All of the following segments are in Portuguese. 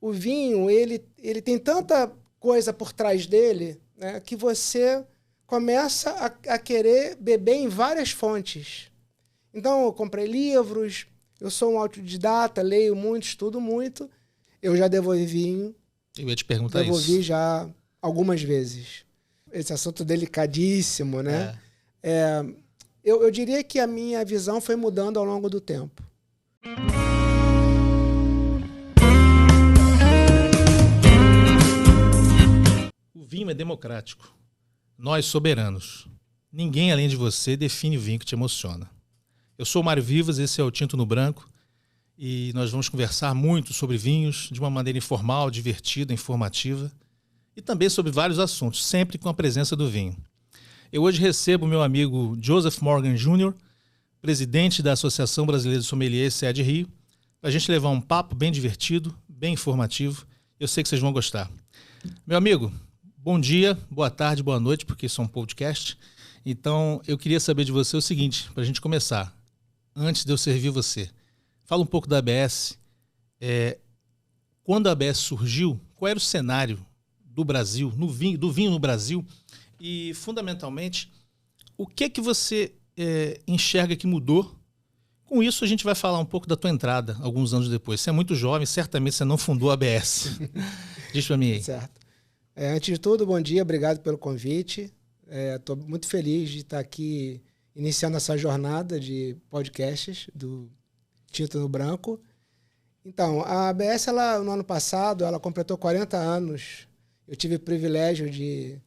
o vinho, ele tem tanta coisa por trás dele, né, que você começa a querer beber em várias fontes. Então, eu comprei livros, eu sou um autodidata, leio muito, estudo muito. Eu já devolvi vinho. Eu ia te perguntar isso. Devolvi já algumas vezes. Esse assunto delicadíssimo, né? Eu diria que a minha visão foi mudando ao longo do tempo. O vinho é democrático. Nós, soberanos. Ninguém além de você define o vinho que te emociona. Eu sou o Mário Vivas, esse é o Tinto no Branco, e nós vamos conversar muito sobre vinhos de uma maneira informal, divertida, informativa, e também sobre vários assuntos, sempre com a presença do vinho. Eu hoje recebo meu amigo Joseph Morgan Jr., presidente da Associação Brasileira de Sommeliers SEAD Rio, para a gente levar um papo bem divertido, bem informativo. Eu sei que vocês vão gostar. Meu amigo, bom dia, boa tarde, boa noite, porque isso é um podcast. Então, eu queria saber de você o seguinte, para a gente começar, antes de eu servir você. Fala um pouco da ABS. Quando a ABS surgiu, qual era o cenário do Brasil, do vinho no Brasil? E, fundamentalmente, o que você enxerga que mudou? Com isso, a gente vai falar um pouco da tua entrada, alguns anos depois. Você é muito jovem, certamente você não fundou a ABS. Diz para mim aí. Certo. Antes de tudo, bom dia, obrigado pelo convite. Estou muito feliz de estar aqui iniciando essa jornada de podcasts do Tinto no Branco. Então, a ABS, no ano passado, ela completou 40 anos. Eu tive o privilégio de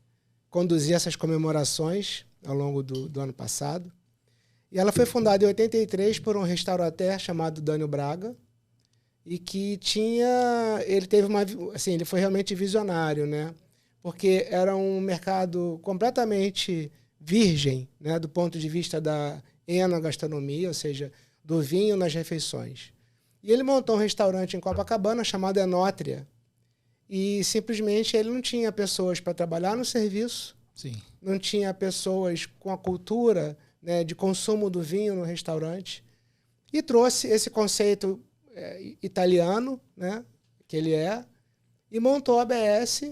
conduzir essas comemorações ao longo do ano passado. E ela foi fundada em 83 por um restaurateur chamado Dânio Braga, e que ele foi realmente visionário, né? Porque era um mercado completamente virgem, né, do ponto de vista da enogastronomia, ou seja, do vinho nas refeições. E ele montou um restaurante em Copacabana chamado Enótria, e simplesmente ele não tinha pessoas para trabalhar no serviço, Sim. Não tinha pessoas com a cultura, né, de consumo do vinho no restaurante, e trouxe esse conceito italiano, né, que ele e montou a ABS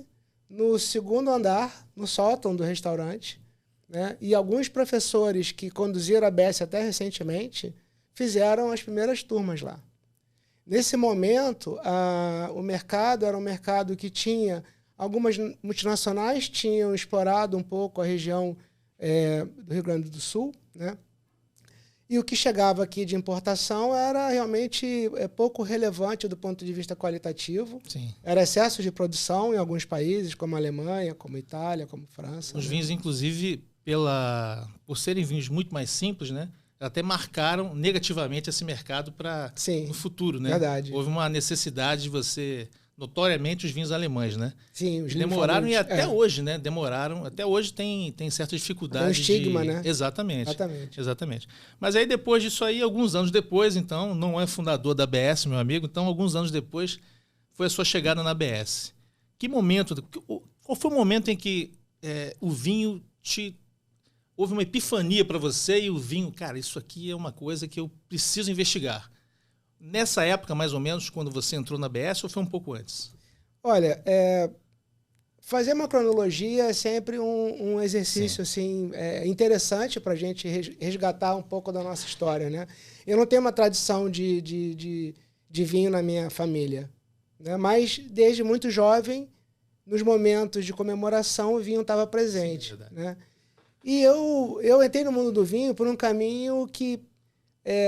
no segundo andar, no sótão do restaurante, né? E alguns professores que conduziram a ABS até recentemente fizeram as primeiras turmas lá. Nesse momento, o mercado era um mercado que tinha... Algumas multinacionais tinham explorado um pouco a região do Rio Grande do Sul, né? E o que chegava aqui de importação era realmente pouco relevante do ponto de vista qualitativo. Sim. Era excesso de produção em alguns países, como a Alemanha, como a Itália, como a França. Os né? vinhos, inclusive, por serem vinhos muito mais simples, né? Até marcaram negativamente esse mercado para no futuro, né? Verdade. Houve uma necessidade de você... Notoriamente os vinhos alemães, né? Sim, os demoraram e até hoje, né? Demoraram. Até hoje tem certa dificuldade. Tem um estigma, né? Exatamente. Mas aí depois disso aí, alguns anos depois, então, não é fundador da ABS, meu amigo, então alguns anos depois foi a sua chegada na ABS. Qual foi o momento em que o vinho houve uma epifania para você e o vinho, cara, isso aqui é uma coisa que eu preciso investigar? Nessa época, mais ou menos, quando você entrou na ABS, ou foi um pouco antes? Olha, fazer uma cronologia é sempre um exercício assim, interessante para a gente resgatar um pouco da nossa história, né? Eu não tenho uma tradição de vinho na minha família, né? Mas desde muito jovem, nos momentos de comemoração, o vinho estava presente. Sim, né? E eu entrei no mundo do vinho por um caminho que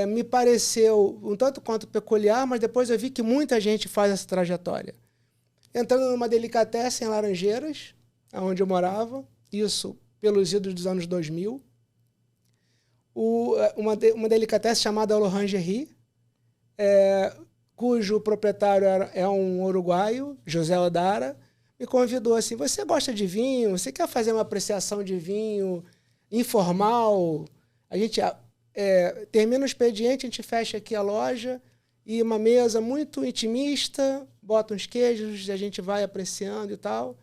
me pareceu um tanto quanto peculiar, mas depois eu vi que muita gente faz essa trajetória. Entrando numa delicatessen em Laranjeiras, onde eu morava, isso pelos idos dos anos 2000, uma delicatessen chamada L'Orangerie, cujo proprietário é um uruguaio, José Odara, me convidou assim, você gosta de vinho? Você quer fazer uma apreciação de vinho informal? A gente... termina o expediente, a gente fecha aqui a loja e uma mesa muito intimista, bota uns queijos, a gente vai apreciando e tal.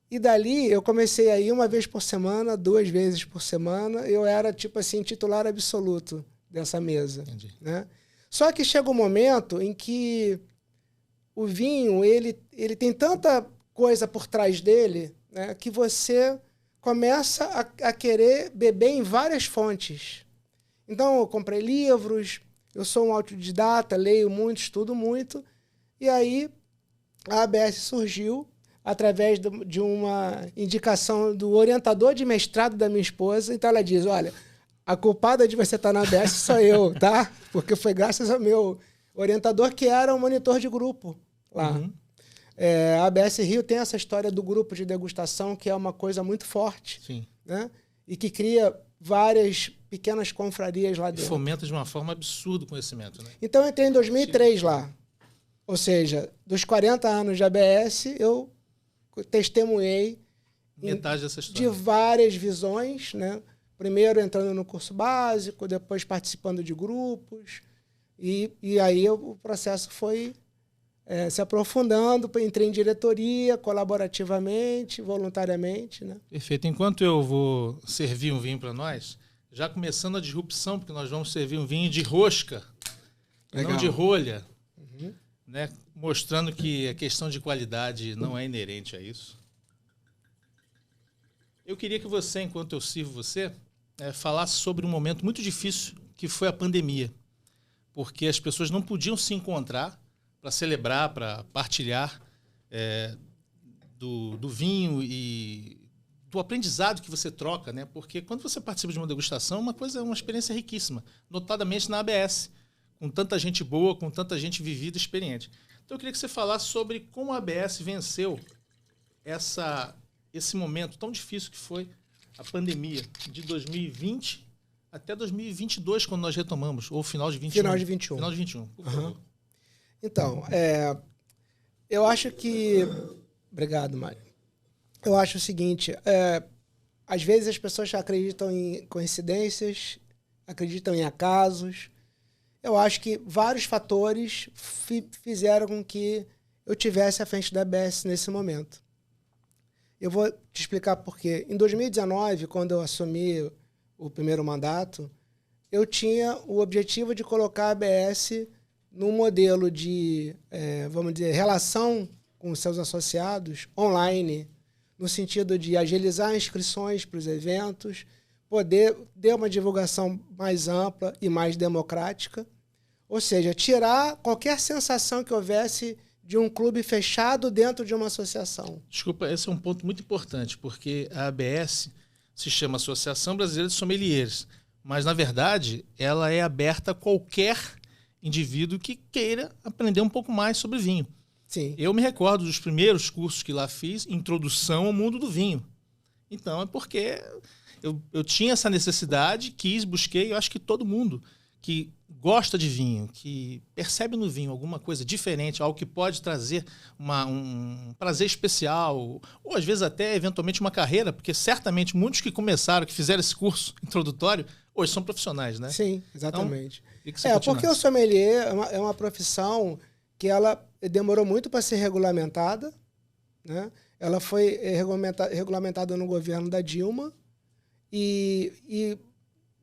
E dali eu comecei a ir uma vez por semana, 2 vezes por semana. Eu era, tipo assim, titular absoluto dessa mesa. Entendi. Né? Só que chega um momento em que o vinho, ele tem tanta coisa por trás dele, né, que você começa a querer beber em várias fontes. Então, eu comprei livros, eu sou um autodidata, leio muito, estudo muito, e aí a ABS surgiu através de uma indicação do orientador de mestrado da minha esposa. Então, ela diz, olha, a culpada de você estar na ABS sou eu, tá? Porque foi graças ao meu orientador, que era um monitor de grupo lá. Uhum. A ABS Rio tem essa história do grupo de degustação, que é uma coisa muito forte. Sim. Né? E que cria várias pequenas confrarias lá E dentro. fomenta de uma forma absurda o conhecimento, né? Então, eu entrei em 2003 lá. Ou seja, dos 40 anos de ABS, eu testemunhei metade dessa de história. várias visões, né? Primeiro entrando no curso básico, depois participando de grupos. E aí o processo foi se aprofundando, entrei em diretoria, colaborativamente, voluntariamente. Né? Perfeito. Enquanto eu vou servir um vinho para nós, já começando a disrupção, porque nós vamos servir um vinho de rosca, Legal. não de rolha, né? Mostrando que a questão de qualidade não é inerente a isso. Eu queria que você, enquanto eu sirvo você, falasse sobre um momento muito difícil que foi a pandemia, porque as pessoas não podiam se encontrar para celebrar, para partilhar do vinho e do aprendizado que você troca, né? Porque quando você participa de uma degustação, uma experiência riquíssima, notadamente na ABS, com tanta gente boa, com tanta gente vivida e experiente. Então eu queria que você falasse sobre como a ABS venceu esse momento tão difícil que foi a pandemia de 2020 até 2022, quando nós retomamos, ou final de 21. Final de 21. Final de 21, por favor. Então, eu acho que... Obrigado, Mário. Eu acho o seguinte, às vezes as pessoas acreditam em coincidências, acreditam em acasos. Eu acho que vários fatores fizeram com que eu tivesse à frente da ABS nesse momento. Eu vou te explicar por quê. Em 2019, quando eu assumi o primeiro mandato, eu tinha o objetivo de colocar a ABS num modelo de, vamos dizer, relação com os seus associados online, no sentido de agilizar inscrições para os eventos, poder ter uma divulgação mais ampla e mais democrática, ou seja, tirar qualquer sensação que houvesse de um clube fechado dentro de uma associação. Desculpa, esse é um ponto muito importante, porque a ABS se chama Associação Brasileira de Sommeliers, mas, na verdade, ela é aberta a qualquer indivíduo que queira aprender um pouco mais sobre vinho. Sim. Eu me recordo dos primeiros cursos que lá fiz, introdução ao mundo do vinho. Então, é porque eu tinha essa necessidade, busquei, eu acho que todo mundo que gosta de vinho, que percebe no vinho alguma coisa diferente, algo que pode trazer um prazer especial, ou às vezes até, eventualmente, uma carreira, porque certamente muitos que começaram, que fizeram esse curso introdutório, hoje são profissionais, né? Sim, exatamente. Então, porque o sommelier é uma profissão que ela demorou muito para ser regulamentada, né? Ela foi regulamentada no governo da Dilma e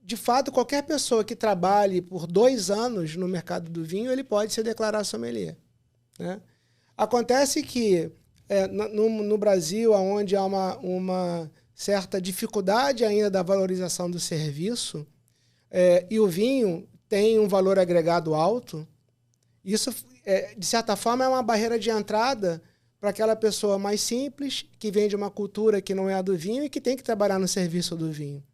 de fato, qualquer pessoa que trabalhe por 2 anos no mercado do vinho, ele pode se declarar sommelier. Né? Acontece que no Brasil, onde há uma certa dificuldade ainda da valorização do serviço, e o vinho tem um valor agregado alto, isso, de certa forma, é uma barreira de entrada para aquela pessoa mais simples, que vem de uma cultura que não é a do vinho e que tem que trabalhar no serviço do vinho.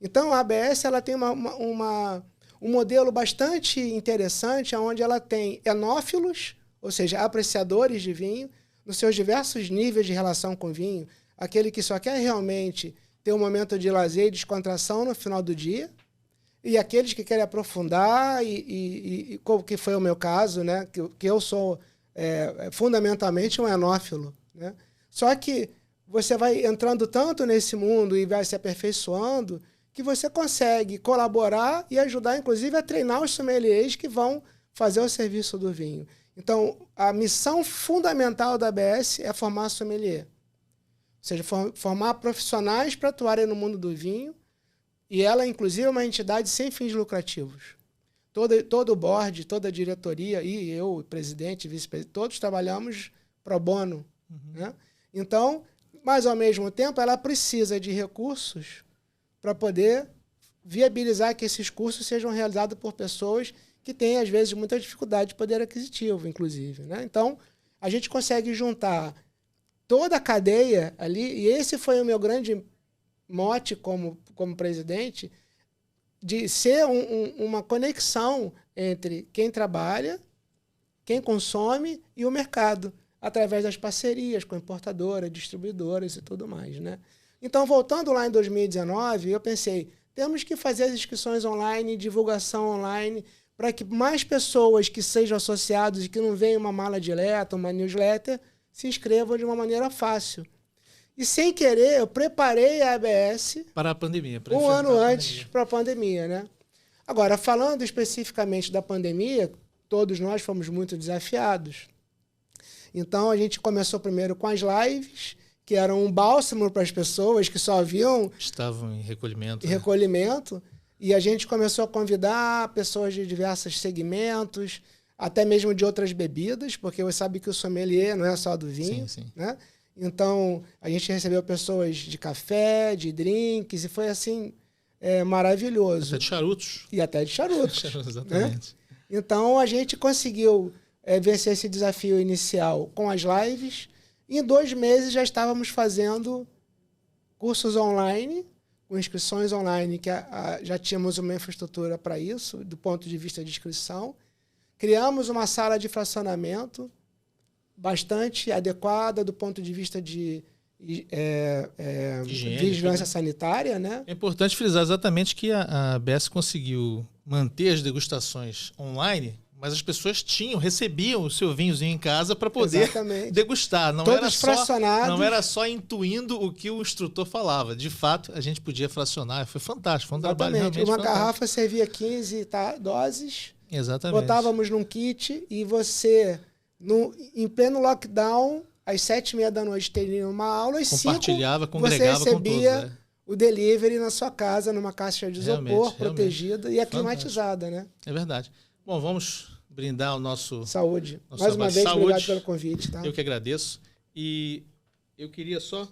Então, a ABS ela tem um modelo bastante interessante, onde ela tem enófilos, ou seja, apreciadores de vinho, nos seus diversos níveis de relação com vinho, aquele que só quer realmente ter um momento de lazer e descontração no final do dia, e aqueles que querem aprofundar, e que foi o meu caso, né, que eu sou fundamentalmente um enófilo. Né? Só que você vai entrando tanto nesse mundo e vai se aperfeiçoando, que você consegue colaborar e ajudar, inclusive, a treinar os sommeliers que vão fazer o serviço do vinho. Então, a missão fundamental da ABS é formar sommelier. Ou seja, formar profissionais para atuarem no mundo do vinho, e ela, inclusive, é uma entidade sem fins lucrativos. todo o board, toda a diretoria, e eu, presidente, vice-presidente, todos trabalhamos pro bono. Né? Então, mas ao mesmo tempo, ela precisa de recursos para poder viabilizar que esses cursos sejam realizados por pessoas que têm, às vezes, muita dificuldade de poder aquisitivo, inclusive. Né? Então, a gente consegue juntar toda a cadeia ali, e esse foi o meu grande mote como presidente, de ser uma conexão entre quem trabalha, quem consome e o mercado, através das parcerias com importadoras, distribuidoras e tudo mais. Né? Então, voltando lá em 2019, eu pensei, temos que fazer as inscrições online, divulgação online, para que mais pessoas que sejam associados e que não venham uma mala direta, uma newsletter, se inscrevam de uma maneira fácil. E, sem querer, eu preparei a ABS para a pandemia, um ano antes para a pandemia. Né? Agora, falando especificamente da pandemia, todos nós fomos muito desafiados. Então, a gente começou primeiro com as lives, que eram um bálsamo para as pessoas que só estavam em recolhimento. E a gente começou a convidar pessoas de diversos segmentos, até mesmo de outras bebidas, porque você sabe que o sommelier não é só do vinho. Sim, sim. Né? Então, a gente recebeu pessoas de café, de drinks, e foi assim, maravilhoso. Até de charutos. E até de charutos. Exatamente. Né? Então, a gente conseguiu vencer esse desafio inicial com as lives. E em 2 meses já estávamos fazendo cursos online, com inscrições online, que já tínhamos uma infraestrutura para isso, do ponto de vista de inscrição. Criamos uma sala de fracionamento bastante adequada do ponto de vista de vigilância sanitária. Né? É importante frisar exatamente que a ABS conseguiu manter as degustações online, mas as pessoas recebiam o seu vinhozinho em casa para poder degustar. Não era só intuindo o que o instrutor falava. De fato, a gente podia fracionar. Foi fantástico. Foi um trabalho realmente fantástico. Garrafa servia 15 doses. Exatamente. Botávamos num kit e você, em pleno lockdown, às 7h30 da noite, teria uma aula e compartilhava, congregava você recebia com todos. O delivery na sua casa, numa caixa de isopor, protegida e aclimatizada. Né? É verdade. Bom, vamos brindar o nosso... Saúde. Mais uma vez, obrigado pelo convite. Tá? Eu que agradeço. E eu queria só...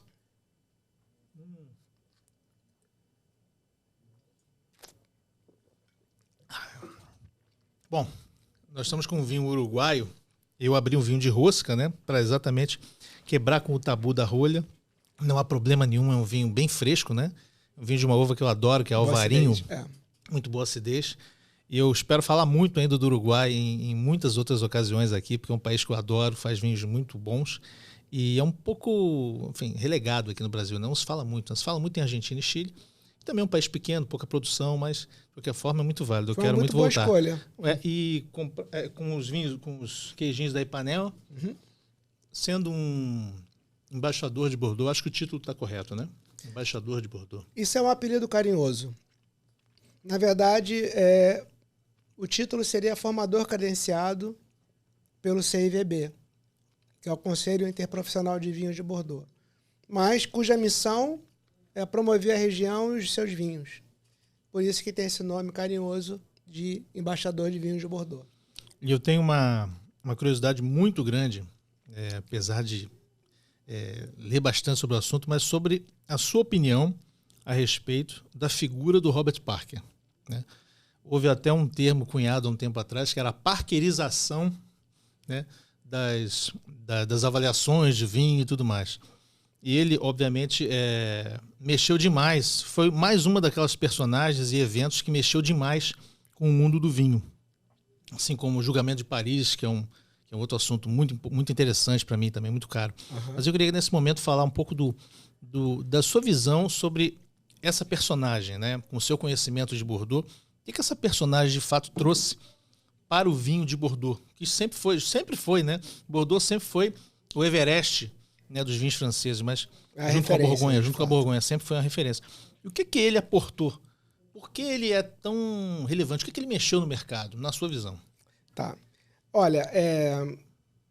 Bom, nós estamos com um vinho uruguaio. Eu abri um vinho de rosca, né? Para exatamente quebrar com o tabu da rolha. Não há problema nenhum, é um vinho bem fresco, né? Um vinho de uma uva que eu adoro, que é Alvarinho. Muito boa acidez. E eu espero falar muito ainda do Uruguai em muitas outras ocasiões aqui, porque é um país que eu adoro, faz vinhos muito bons. E é um pouco, enfim, relegado aqui no Brasil. Não se fala muito. Se fala muito em Argentina e Chile. Também é um país pequeno, pouca produção, mas de qualquer forma é muito válido. Eu quero muito voltar. Boa escolha. E com os vinhos, com os queijinhos da Ipanema, sendo um embaixador de Bordeaux, acho que o título está correto, né? Embaixador de Bordeaux. Isso é um apelido carinhoso. Na verdade, o título seria formador credenciado pelo CIVB, que é o Conselho Interprofissional de Vinhos de Bordeaux, mas cuja missão é promover a região e os seus vinhos. Por isso que tem esse nome carinhoso de embaixador de vinhos de Bordeaux. E eu tenho uma curiosidade muito grande, apesar de ler bastante sobre o assunto, mas sobre a sua opinião a respeito da figura do Robert Parker. Né? Houve até um termo cunhado há um tempo atrás, que era a parkerização, né, das avaliações de vinho e tudo mais. E ele, obviamente, mexeu demais. Foi mais uma daquelas personagens e eventos que mexeu demais com o mundo do vinho. Assim como o Julgamento de Paris, que é um outro assunto muito, muito interessante para mim também, muito caro. Uhum. Mas eu queria, nesse momento, falar um pouco da sua visão sobre essa personagem, né? Com o seu conhecimento de Bordeaux. O que essa personagem, de fato, trouxe para o vinho de Bordeaux? Que sempre foi, né? Bordeaux sempre foi o Everest, né, dos vinhos franceses, mas junto com a Borgonha, sempre foi uma referência. E o que ele aportou? Por que ele é tão relevante? O que ele mexeu no mercado, na sua visão? Tá. Olha,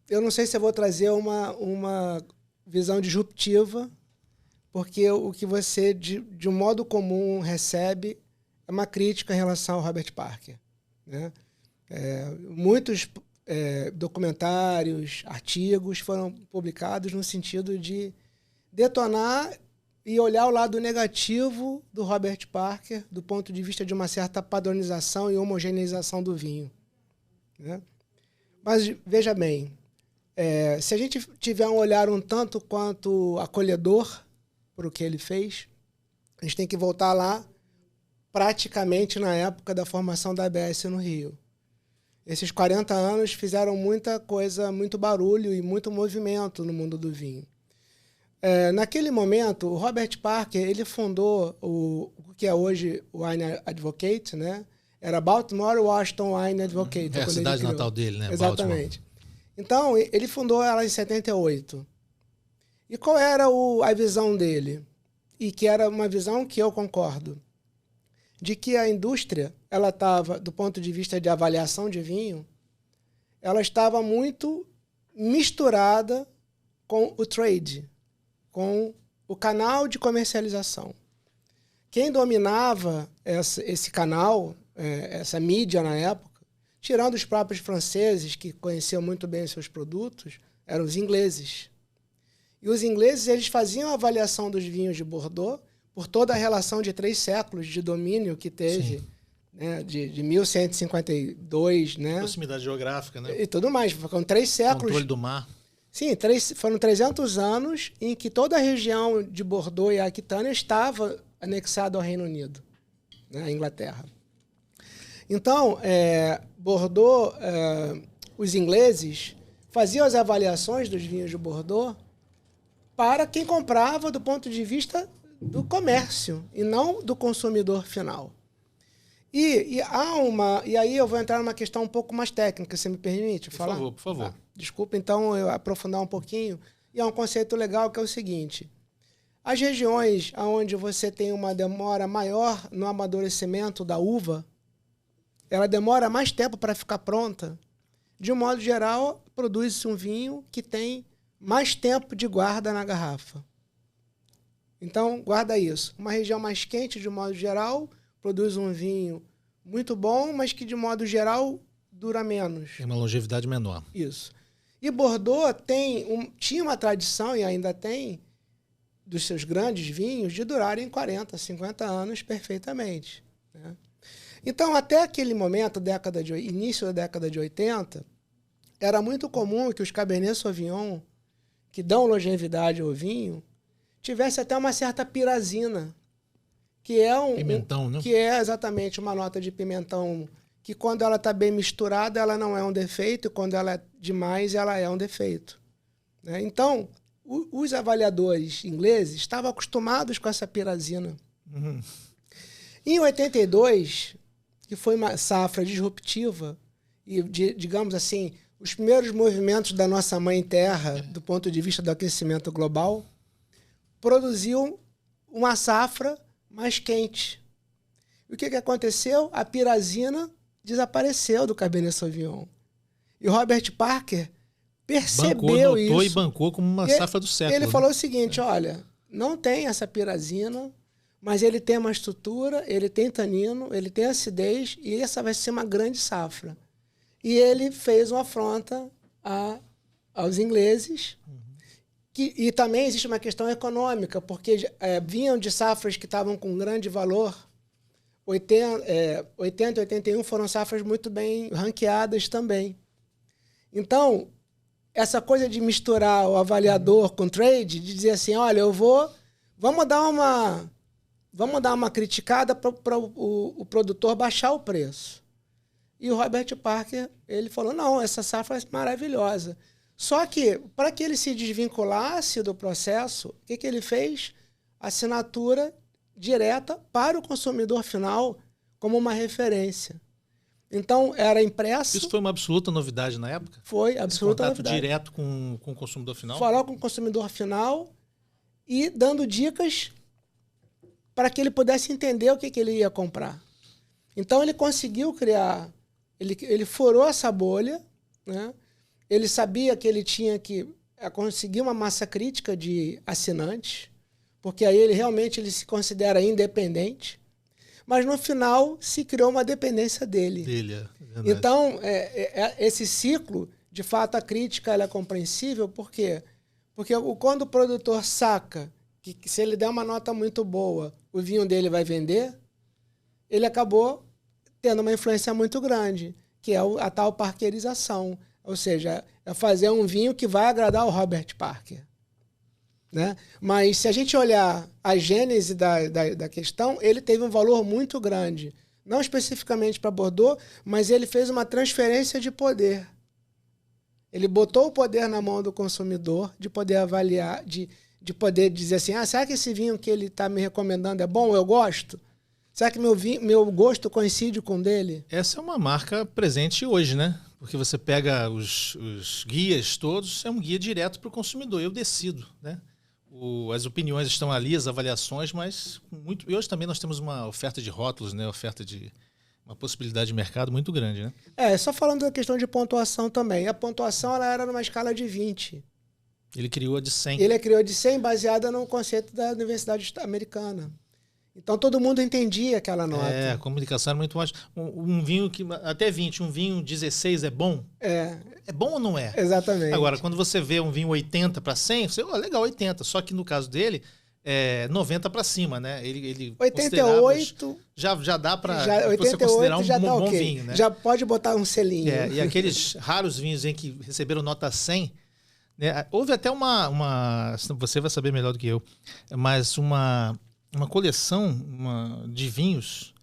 eu não sei se eu vou trazer uma visão disruptiva, porque o que você, de um modo comum, recebe é uma crítica em relação ao Robert Parker. né? Muitos documentários, artigos foram publicados no sentido de detonar e olhar o lado negativo do Robert Parker do ponto de vista de uma certa padronização e homogeneização do vinho, né? Mas, veja bem, se a gente tiver um olhar um tanto quanto acolhedor para o que ele fez, a gente tem que voltar lá praticamente na época da formação da ABS no Rio. Esses 40 anos fizeram muita coisa, muito barulho e muito movimento no mundo do vinho. Naquele momento, o Robert Parker ele fundou o que é hoje o Wine Advocate, né? Era Baltimore Washington Wine Advocate. É a cidade natal dele, né? Exatamente. Baltimore. Então, ele fundou ela em 78. E qual era a visão dele? E que era uma visão que eu concordo. De que a indústria, ela estava, do ponto de vista de avaliação de vinho, ela estava muito misturada com o trade, com o canal de comercialização. Quem dominava esse canal, essa mídia na época, tirando os próprios franceses, que conheciam muito bem os seus produtos, eram os ingleses. E os ingleses eles faziam a avaliação dos vinhos de Bordeaux por toda a relação de 3 séculos de domínio que teve, né, de 1152, né? Proximidade geográfica, né? E tudo mais. Foram 3 séculos. Controle do mar. Sim, foram 300 anos em que toda a região de Bordeaux e Aquitânia estava anexada ao Reino Unido, né, à Inglaterra. Então, Bordeaux, os ingleses faziam as avaliações dos vinhos de Bordeaux para quem comprava do ponto de vista do comércio e não do consumidor final. E aí eu vou entrar numa questão um pouco mais técnica, se me permite falar? Por favor. Desculpa, então, eu aprofundar um pouquinho. E é um conceito legal que é o seguinte. As regiões onde você tem uma demora maior no amadurecimento da uva, ela demora mais tempo para ficar pronta. De um modo geral, produz-se um vinho que tem mais tempo de guarda na garrafa. Então, guarda isso. Uma região mais quente, de um modo geral, produz um vinho muito bom, mas que, de modo geral, dura menos. Tem uma longevidade menor. Isso. E Bordeaux tinha uma tradição, e ainda tem, dos seus grandes vinhos, de durarem 40, 50 anos perfeitamente, né? Então, até aquele momento, início da década de 80, era muito comum que os Cabernet Sauvignon, que dão longevidade ao vinho, tivesse até uma certa pirazina, que é pimentão, né? Que é exatamente uma nota de pimentão que, quando ela está bem misturada, ela não é um defeito, e quando ela é demais, ela é um defeito, né? Então, os avaliadores ingleses estavam acostumados com essa pirazina. Uhum. Em 82, que foi uma safra disruptiva, e, digamos assim, os primeiros movimentos da nossa mãe terra, do ponto de vista do aquecimento global, produziu uma safra mais quente. E o que aconteceu? A pirazina desapareceu do Cabernet Sauvignon. E o Robert Parker percebeu isso. E bancou como uma safra do século. Ele falou o seguinte, olha, não tem essa pirazina, mas ele tem uma estrutura, ele tem tanino, ele tem acidez, e essa vai ser uma grande safra. E ele fez uma afronta aos ingleses. E também existe uma questão econômica, porque vinham de safras que estavam com grande valor. 80 e 81 foram safras muito bem ranqueadas também. Então, essa coisa de misturar o avaliador com trade, de dizer assim, olha, vamos dar uma criticada para o produtor baixar o preço. E o Robert Parker, ele falou, não, essa safra é maravilhosa. Só que, para que ele se desvinculasse do processo, o que ele fez? Assinatura direta para o consumidor final como uma referência. Então, era impresso... Isso foi uma absoluta novidade na época? Foi, absoluta novidade. novidade. Direto com o consumidor final? Falar com o consumidor final e dando dicas para que ele pudesse entender o que ele ia comprar. Então, ele conseguiu criar... Ele furou essa bolha, né? Ele sabia que ele tinha que conseguir uma massa crítica de assinantes, porque aí ele realmente se considera independente. mas no final se criou uma dependência dele. Verdade. Então, esse ciclo, de fato, a crítica ela é compreensível. Por quê? Porque quando o produtor saca que se ele der uma nota muito boa, o vinho dele vai vender, ele acabou tendo uma influência muito grande, que é a tal parkerização. Ou seja, é fazer um vinho que vai agradar o Robert Parker. Né? Mas se a gente olhar a gênese da questão, ele teve um valor muito grande. Não especificamente para Bordeaux, mas ele fez uma transferência de poder. Ele botou o poder na mão do consumidor de poder avaliar, de poder dizer assim, será que esse vinho que ele está me recomendando é bom? Eu gosto? Será que meu gosto coincide com o dele? Essa é uma marca presente hoje, né? Porque você pega os guias todos, é um guia direto para o consumidor. Eu decido, né? As opiniões estão ali, as avaliações, mas e hoje também nós temos uma oferta de rótulos, né? Uma possibilidade de mercado muito grande, né? Só falando da questão de pontuação também. A pontuação ela era numa escala de 20. Ele criou a de 100. Ele criou de 100 baseada no conceito da Universidade Americana. Então todo mundo entendia aquela nota. A comunicação era muito mais. Um vinho que até 20, um vinho 16 é bom? É bom ou não é? Exatamente. Agora, quando você vê um vinho 80 para 100, você, legal, 80. Só que no caso dele, 90 para cima, né? Ele 88 já dá para você considerar um bom okay. vinho, né? Já pode botar um selinho. E aqueles raros vinhos em que receberam nota 100, né? Houve até você vai saber melhor do que eu, mas uma coleção de vinhos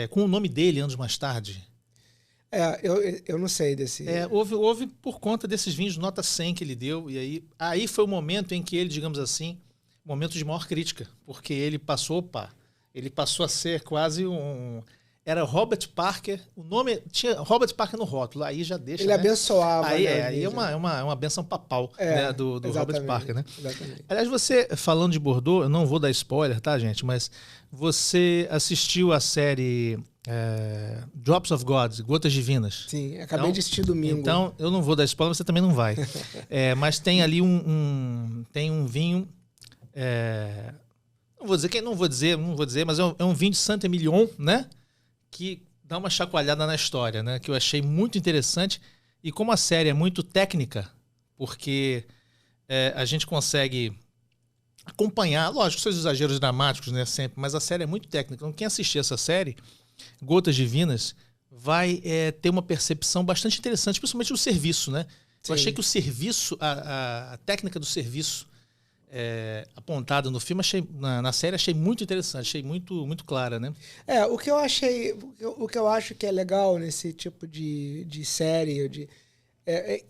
com o nome dele anos mais tarde. Eu não sei desse... Houve por conta desses vinhos nota 100 que ele deu, e aí foi o momento em que ele, digamos assim, momento de maior crítica, porque ele passou a ser quase era Robert Parker, o nome tinha Robert Parker no rótulo, aí já deixa... Ele abençoava. Aí é uma benção papal, né, do Robert Parker, né? Exatamente. Aliás, você, falando de Bordeaux, eu não vou dar spoiler, tá, gente? Mas você assistiu a série Drops of God, Gotas Divinas? Sim, acabei de assistir domingo. Então, eu não vou dar spoiler, você também não vai. Mas tem ali tem um vinho... não vou dizer, mas é um vinho de Saint-Émilion, né? Que dá uma chacoalhada na história, né? Que eu achei muito interessante. E como a série é muito técnica, porque a gente consegue acompanhar, lógico, seus exageros dramáticos, né? Sempre, mas a série é muito técnica. Então, quem assistir essa série, Gotas Divinas, vai ter uma percepção bastante interessante, principalmente do serviço, né? Sim. Eu achei que o serviço, a técnica do serviço apontada no filme, na série, achei muito interessante, achei muito, muito clara, né? O que eu acho que é legal nesse tipo de série,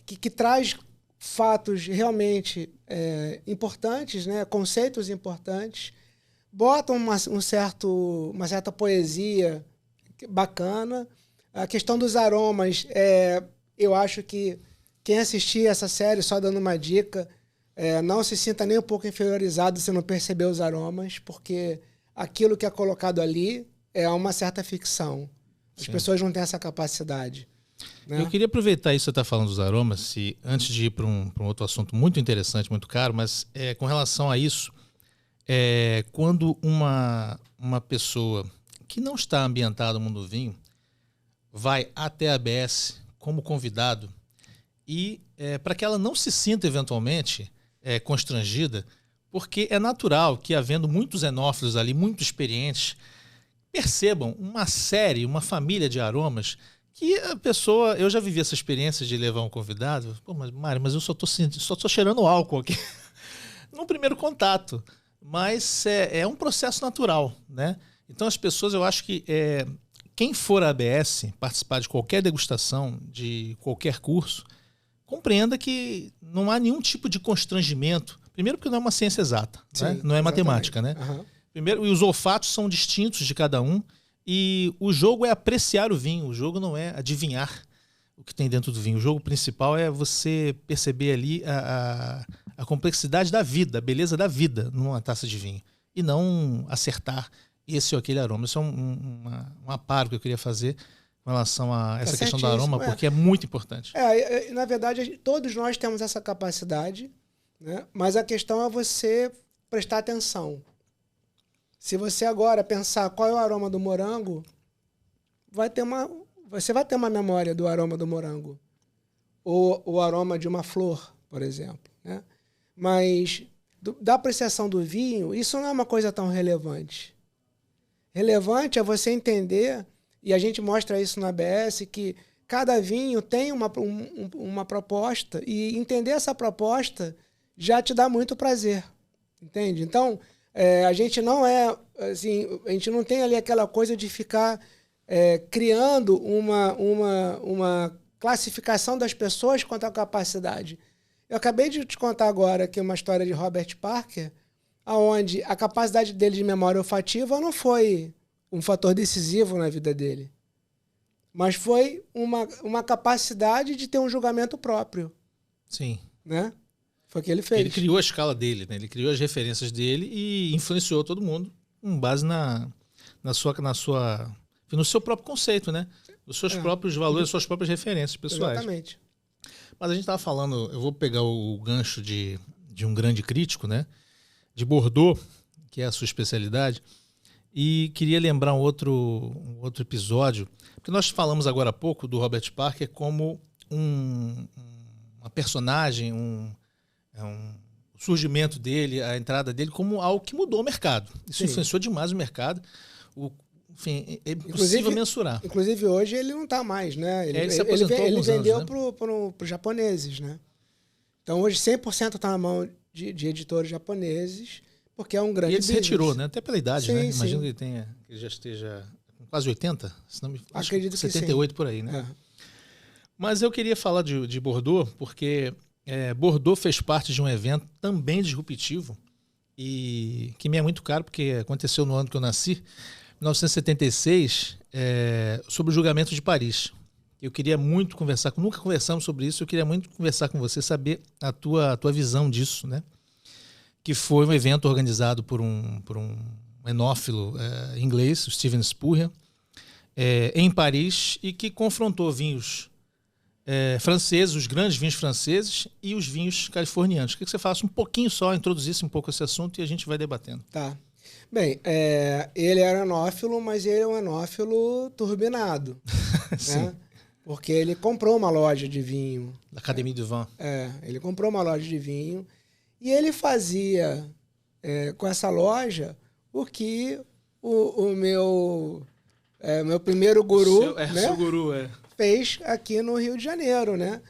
que traz fatos realmente importantes, né? Conceitos importantes, botam uma certa poesia bacana. A questão dos aromas, eu acho que quem assistir essa série, só dando uma dica, não se sinta nem um pouco inferiorizado se não perceber os aromas, porque aquilo que é colocado ali é uma certa ficção. As pessoas não têm essa capacidade. Né? Eu queria aproveitar isso que você está falando dos aromas, antes de ir para um outro assunto muito interessante, muito caro, mas com relação a isso, quando uma pessoa que não está ambientada no mundo do vinho vai até a ABS como convidado e para que ela não se sinta eventualmente constrangida, porque é natural que, havendo muitos enófilos ali, muito experientes, percebam uma família de aromas que a pessoa... Eu já vivi essa experiência de levar um convidado. Pô, mas Mário, eu só tô cheirando álcool aqui no primeiro contato. Mas é um processo natural, né? Então as pessoas, eu acho que quem for à ABS, participar de qualquer degustação, de qualquer curso, compreenda que não há nenhum tipo de constrangimento. Primeiro porque não é uma ciência exata, sim, né? Não é matemática, né? Uhum. Primeiro, e os olfatos são distintos de cada um, e o jogo é apreciar o vinho, o jogo não é adivinhar o que tem dentro do vinho. O jogo principal é você perceber ali a complexidade da vida, a beleza da vida numa taça de vinho, e não acertar esse ou aquele aroma. Isso é um aparo que eu queria fazer com relação a essa questão do aroma, porque é muito importante. Na verdade, todos nós temos essa capacidade, né? Mas a questão é você prestar atenção. Se você agora pensar qual é o aroma do morango, você vai ter uma memória do aroma do morango. Ou o aroma de uma flor, por exemplo, né? Mas da apreciação do vinho, isso não é uma coisa tão relevante. Relevante é você entender, e a gente mostra isso na ABS, que cada vinho tem uma proposta, e entender essa proposta já te dá muito prazer, entende? Então, a gente não é, assim, a gente não tem ali aquela coisa de ficar criando uma classificação das pessoas quanto à capacidade. Eu acabei de te contar agora aqui uma história de Robert Parker, onde a capacidade dele de memória olfativa não foi um fator decisivo na vida dele, mas foi uma capacidade de ter um julgamento próprio. Sim. Né? Foi o que ele fez. Ele criou a escala dele, né? Ele criou as referências dele e influenciou todo mundo com base no seu próprio conceito, né? Os seus próprios valores, as suas próprias referências pessoais. Exatamente. Mas a gente estava falando, eu vou pegar o gancho de um grande crítico, né? De Bordeaux, que é a sua especialidade, e queria lembrar um outro episódio, porque nós falamos agora há pouco do Robert Parker como uma personagem, o surgimento dele, a entrada dele, como algo que mudou o mercado. Isso influenciou demais o mercado. Enfim, é impossível mensurar. Inclusive, hoje ele não está mais, né? Ele vendeu para os japoneses, né? Então, hoje 100% está na mão de editores japoneses, porque é um grande business. E ele se retirou, né? Até pela idade, né? Sim. Imagino que ele já esteja com quase 80, se não me engano. Acredito que 78 sim. por aí, né? É. Mas eu queria falar de Bordeaux, porque Bordeaux fez parte de um evento também disruptivo e que me é muito caro, porque aconteceu no ano que eu nasci, 1976, sobre o julgamento de Paris. Eu queria muito conversar, nunca conversamos sobre isso, eu queria muito conversar com você, saber a tua visão disso, né? Que foi um evento organizado por um enófilo inglês, o Steven Spurrier, em Paris, e que confrontou vinhos franceses, os grandes vinhos franceses e os vinhos californianos. Queria que você falasse um pouquinho só, introduzisse um pouco esse assunto e a gente vai debatendo. Tá. Bem, ele era enófilo, mas ele é um enófilo turbinado. Sim. Né? Porque ele comprou uma loja de vinho. Da Académie du Vin. Ele comprou uma loja de vinho e ele fazia com essa loja o que o meu primeiro guru, seu guru, fez aqui no Rio de Janeiro, né?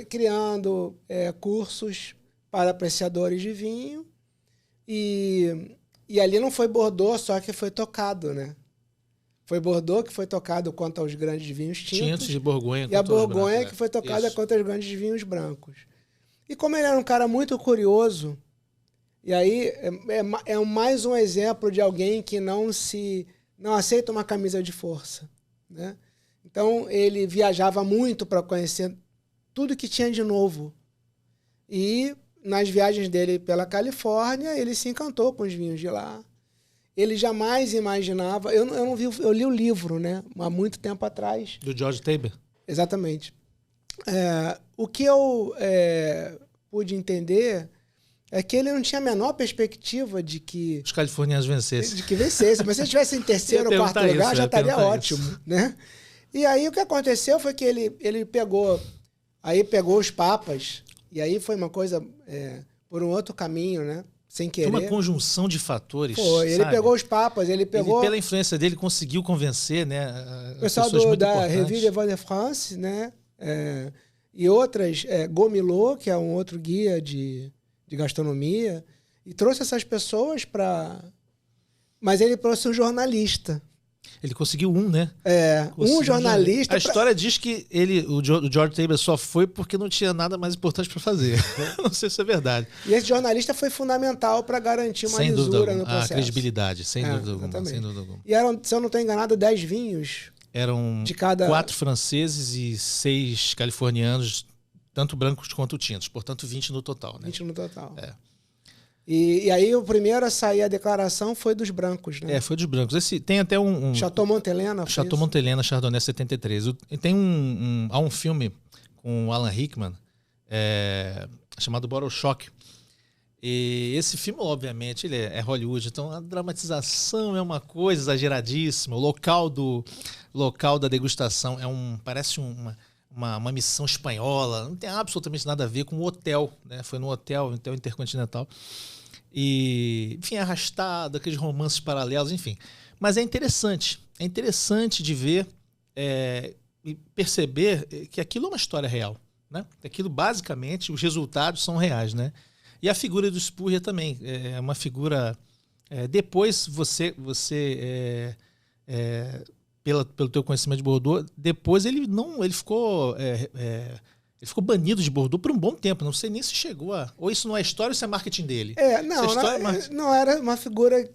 Criando cursos para apreciadores de vinho. E ali não foi Bordeaux só que foi tocado, né? Foi Bordeaux que foi tocado quanto aos grandes vinhos tintos. De Borgonha. E a Borgonha que foi tocada quanto aos grandes vinhos brancos. E como ele era um cara muito curioso, e aí é mais um exemplo de alguém que não aceita uma camisa de força, né? Então, ele viajava muito para conhecer tudo que tinha de novo. E nas viagens dele pela Califórnia, ele se encantou com os vinhos de lá. Ele jamais imaginava... Eu não vi, eu li o livro, né? Há muito tempo atrás. Do George Taber? Exatamente. O que eu pude entender é que ele não tinha a menor perspectiva de que... Os californianos vencessem. De que vencessem. Mas se ele estivesse em terceiro ou quarto lugar, já estaria ótimo, né? E aí o que aconteceu foi que ele pegou os papas, e aí foi uma coisa por um outro caminho, né? Sem querer. Foi uma conjunção de fatores. Foi, ele pegou os papas, ele pegou... Pela influência dele, conseguiu convencer, né? O pessoal da Revue de Vin de France, né? E outras, Gomilot, que é um outro guia de gastronomia, e trouxe essas pessoas para... Mas ele trouxe um jornalista. Ele conseguiu né? Um jornalista... A história diz que o George Taber só foi porque não tinha nada mais importante para fazer. Não sei se é verdade. E esse jornalista foi fundamental para garantir uma lisura no processo. A credibilidade, sem dúvida alguma. E eram, se eu não estou enganado, 10 vinhos. Eram de cada... 4 franceses e 6 californianos, tanto brancos quanto tintos. Portanto, 20 no total. Né? 20 no total. E aí o primeiro a sair a declaração foi dos brancos, né? Foi dos brancos. Tem até Chateau Montelena. Chateau Montelena, Chardonnay 73. Tem há um filme com o Alan Rickman chamado Bottle Shock. E esse filme, obviamente, ele é Hollywood, então a dramatização é uma coisa exageradíssima. O local da degustação parece uma missão espanhola, não tem absolutamente nada a ver com o hotel, né? Foi no hotel Intercontinental. E, enfim, é arrastado, aqueles romances paralelos, enfim. Mas é interessante de ver e perceber que aquilo é uma história real, né? Aquilo, basicamente, os resultados são reais, né? E a figura do Spurrier também é uma figura... depois pelo teu conhecimento de Bordeaux, depois ele ficou banido de Bordeaux por um bom tempo. Não sei nem se chegou a... Ou isso não é história ou isso é marketing dele. Não era uma figura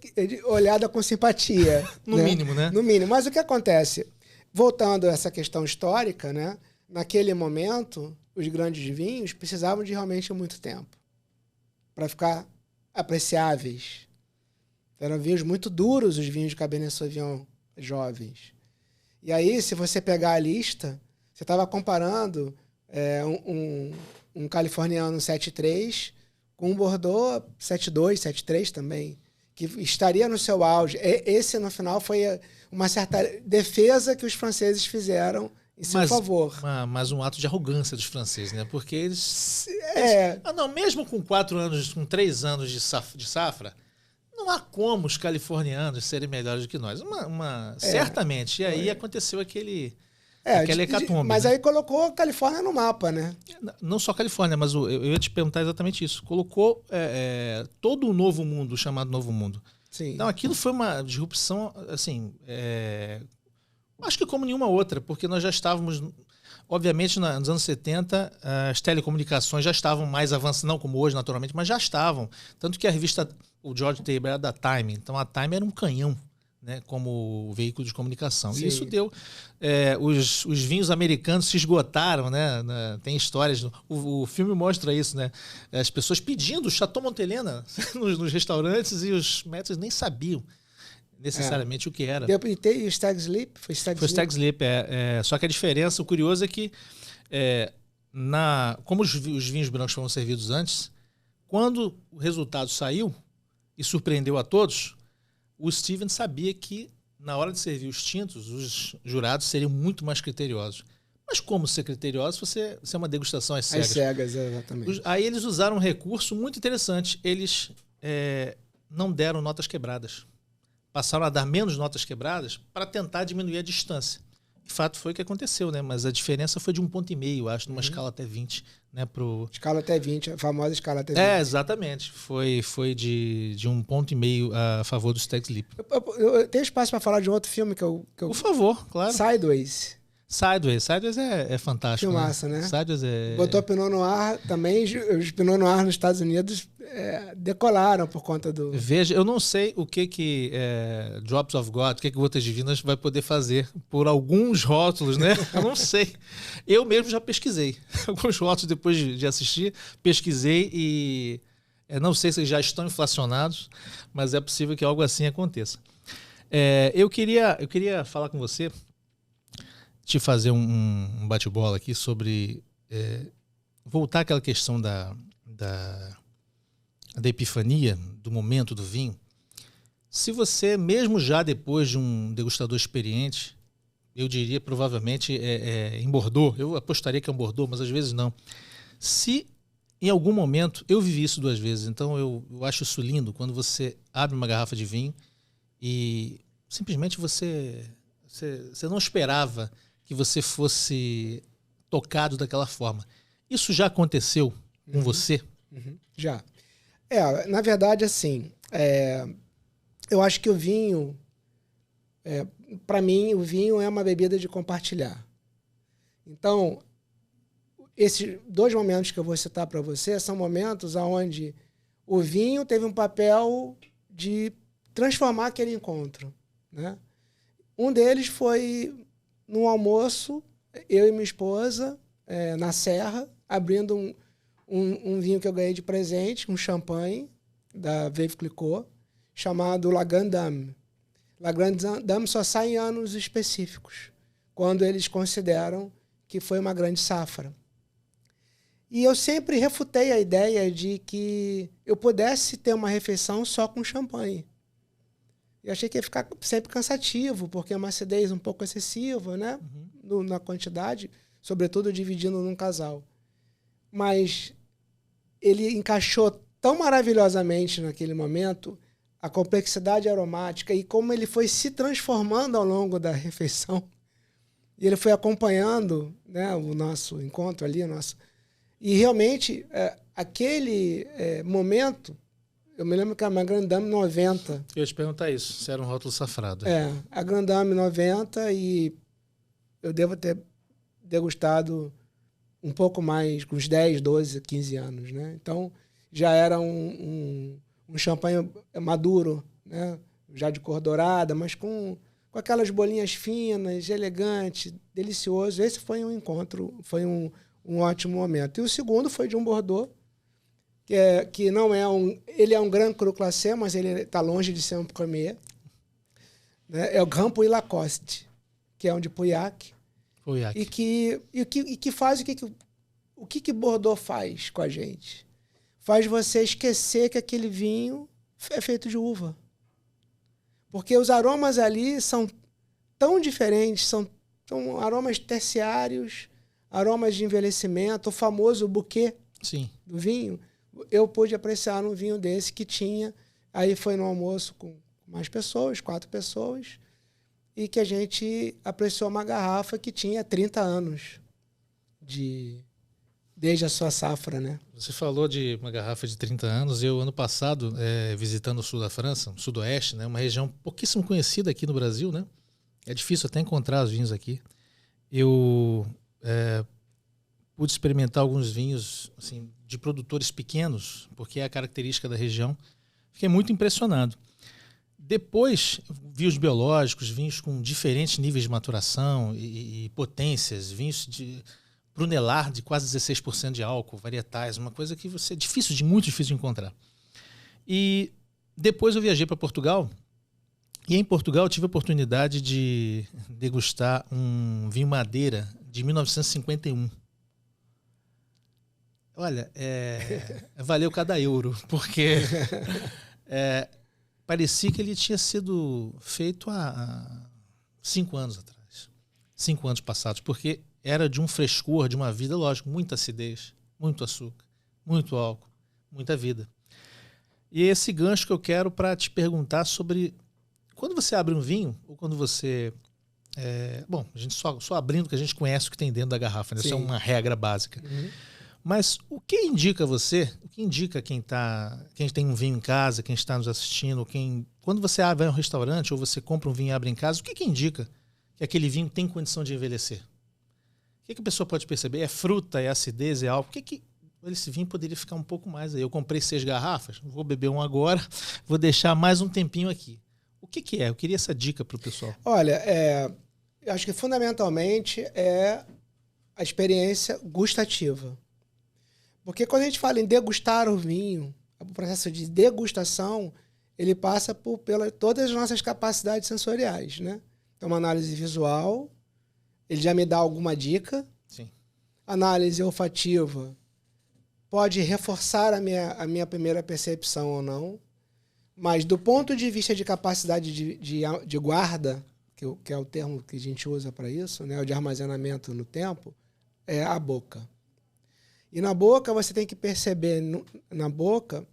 olhada com simpatia. No mínimo, né? No mínimo. Mas o que acontece? Voltando a essa questão histórica, né? Naquele momento, os grandes vinhos precisavam de realmente muito tempo para ficar apreciáveis. Eram vinhos muito duros, os vinhos de Cabernet Sauvignon jovens. E aí, se você pegar a lista, você estava comparando um californiano 7.3 com um Bordeaux 7.2, 7.3 também, que estaria no seu auge. Esse, no final, foi uma certa defesa que os franceses fizeram em seu favor. Mas um ato de arrogância dos franceses, né? Porque eles... mesmo com 3 anos de safra, não há como os californianos serem melhores do que nós. Certamente. E aí aconteceu aquela hecatombe. Mas né? aí colocou a Califórnia no mapa, né? Não só a Califórnia, mas eu ia te perguntar exatamente isso. Colocou todo o Novo Mundo, o chamado Novo Mundo. Sim. Então aquilo foi uma disrupção, assim... acho que como nenhuma outra, porque nós já estávamos... Obviamente, nos anos 70, as telecomunicações já estavam mais avançadas, não como hoje, naturalmente, mas já estavam. Tanto que a revista, o George Taber, era da Time. Então, a Time era um canhão, né, como veículo de comunicação. Sim. E isso deu... os vinhos americanos se esgotaram, né? Tem histórias... O filme mostra isso, né? As pessoas pedindo o Chateau Montelena nos restaurantes e os maîtres nem sabiam necessariamente o que era. E o Stag's Leap? Foi Stag's Leap, só que a diferença, o curioso é que como os vinhos brancos foram servidos antes, quando o resultado saiu e surpreendeu a todos, o Steven sabia que na hora de servir os tintos, os jurados seriam muito mais criteriosos. Mas como ser criterioso se é uma degustação às cegas? Às cegas, exatamente. Aí eles usaram um recurso muito interessante. Eles não deram notas quebradas. Passaram a dar menos notas quebradas para tentar diminuir a distância. De fato, foi o que aconteceu, né? Mas a diferença foi de 1,5 ponto, acho, numa escala até 20. Né? Escala até 20, a famosa escala até 20. Exatamente. Foi de 1,5 ponto a favor do Stag's Leap. Eu tenho espaço para falar de um outro filme que eu... Por favor, claro. Sideways é fantástico. Filmaça, né? Sideways Botou Pinot Noir também. Os Pinot Noir nos Estados Unidos decolaram por conta do... Veja, eu não sei o que Drops of God, o que Gotas Divinas vai poder fazer por alguns rótulos, né? Eu não sei. Eu mesmo já pesquisei. Alguns rótulos, depois de assistir, pesquisei e não sei se já estão inflacionados, mas é possível que algo assim aconteça. Eu queria falar com você, te fazer um bate-bola aqui sobre voltar àquela questão da epifania, do momento do vinho. Se você, mesmo já depois de um degustador experiente, eu diria provavelmente em Bordeaux, eu apostaria que é um Bordeaux, mas às vezes não. Se em algum momento, eu vivi isso 2 vezes, então eu acho isso lindo, quando você abre uma garrafa de vinho e simplesmente você não esperava que você fosse tocado daquela forma. Isso já aconteceu com você? Já. Na verdade, assim, eu acho que o vinho, para mim, o vinho é uma bebida de compartilhar. Então, esses 2 momentos que eu vou citar para você são momentos onde o vinho teve um papel de transformar aquele encontro, né? Um deles foi num almoço, eu e minha esposa, na Serra, abrindo um vinho que eu ganhei de presente, um champanhe da Veuve Clicquot, chamado La Grande Dame. La Grande Dame só sai em anos específicos, quando eles consideram que foi uma grande safra. E eu sempre refutei a ideia de que eu pudesse ter uma refeição só com champanhe. Eu achei que ia ficar sempre cansativo, porque é uma acidez um pouco excessiva, né? Na quantidade, sobretudo dividindo num casal. Mas ele encaixou tão maravilhosamente naquele momento a complexidade aromática e como ele foi se transformando ao longo da refeição. E ele foi acompanhando, né, o nosso encontro ali. E realmente, aquele momento, eu me lembro que era uma Grande Dame 90. Eu ia te perguntar isso, se era um rótulo safrado. A Grande Dame 90, e eu devo ter degustado um pouco mais, com uns 10, 12, 15 anos, né? Então, já era um champanhe maduro, né? Já de cor dourada, mas com aquelas bolinhas finas, elegante, delicioso. Esse foi um encontro, foi um ótimo momento. E o segundo foi de um Bordeaux, que não é ele é um Grand Cru Classé, mas ele está longe de ser um premier. Né? É o Grand Puy Lacoste, que é um de Pauillac. E que faz o que Bordeaux faz com a gente? Faz você esquecer que aquele vinho é feito de uva. Porque os aromas ali são tão diferentes, são aromas terciários, aromas de envelhecimento, o famoso buquê do vinho. Eu pude apreciar um vinho desse que tinha, aí foi no almoço com mais pessoas, 4 pessoas, e que a gente apreciou uma garrafa que tinha 30 anos desde a sua safra, né? Você falou de uma garrafa de 30 anos. Eu, ano passado, visitando o sul da França, o sudoeste, né, uma região pouquíssimo conhecida aqui no Brasil, né? É difícil até encontrar os vinhos aqui. Eu pude experimentar alguns vinhos assim, de produtores pequenos, porque é a característica da região. Fiquei muito impressionado. Depois, vinhos biológicos, vinhos com diferentes níveis de maturação e potências, vinhos de Brunelar de quase 16% de álcool, varietais, uma coisa que você muito difícil de encontrar. E depois eu viajei para Portugal, e em Portugal eu tive a oportunidade de degustar um vinho madeira de 1951. Olha, valeu cada euro, porque parecia que ele tinha sido feito há 5 anos atrás. 5 anos passados, porque era de um frescor, de uma vida, lógico, muita acidez, muito açúcar, muito álcool, muita vida. E é esse gancho que eu quero para te perguntar sobre quando você abre um vinho, ou quando você... bom, a gente só abrindo o que a gente conhece o que tem dentro da garrafa, né? Isso é uma regra básica. Uhum. Mas o que indica você, o que indica quem tem um vinho em casa, quem está nos assistindo, quando você vai a um restaurante ou você compra um vinho e abre em casa, o que indica que aquele vinho tem condição de envelhecer? O que a pessoa pode perceber? É fruta, é acidez, é álcool? Esse vinho poderia ficar um pouco mais aí? Eu comprei 6 garrafas, vou beber um agora, vou deixar mais um tempinho aqui. O que é? Eu queria essa dica para o pessoal. Olha, eu acho que fundamentalmente é a experiência gustativa. Porque quando a gente fala em degustar o vinho, o processo de degustação, ele passa por todas as nossas capacidades sensoriais, né? Então, uma análise visual, ele já me dá alguma dica. Sim. Análise olfativa pode reforçar a minha primeira percepção ou não. Mas do ponto de vista de capacidade de guarda, que é o termo que a gente usa para isso, né? O de armazenamento no tempo, é a boca. E na boca você tem que perceber, na boca,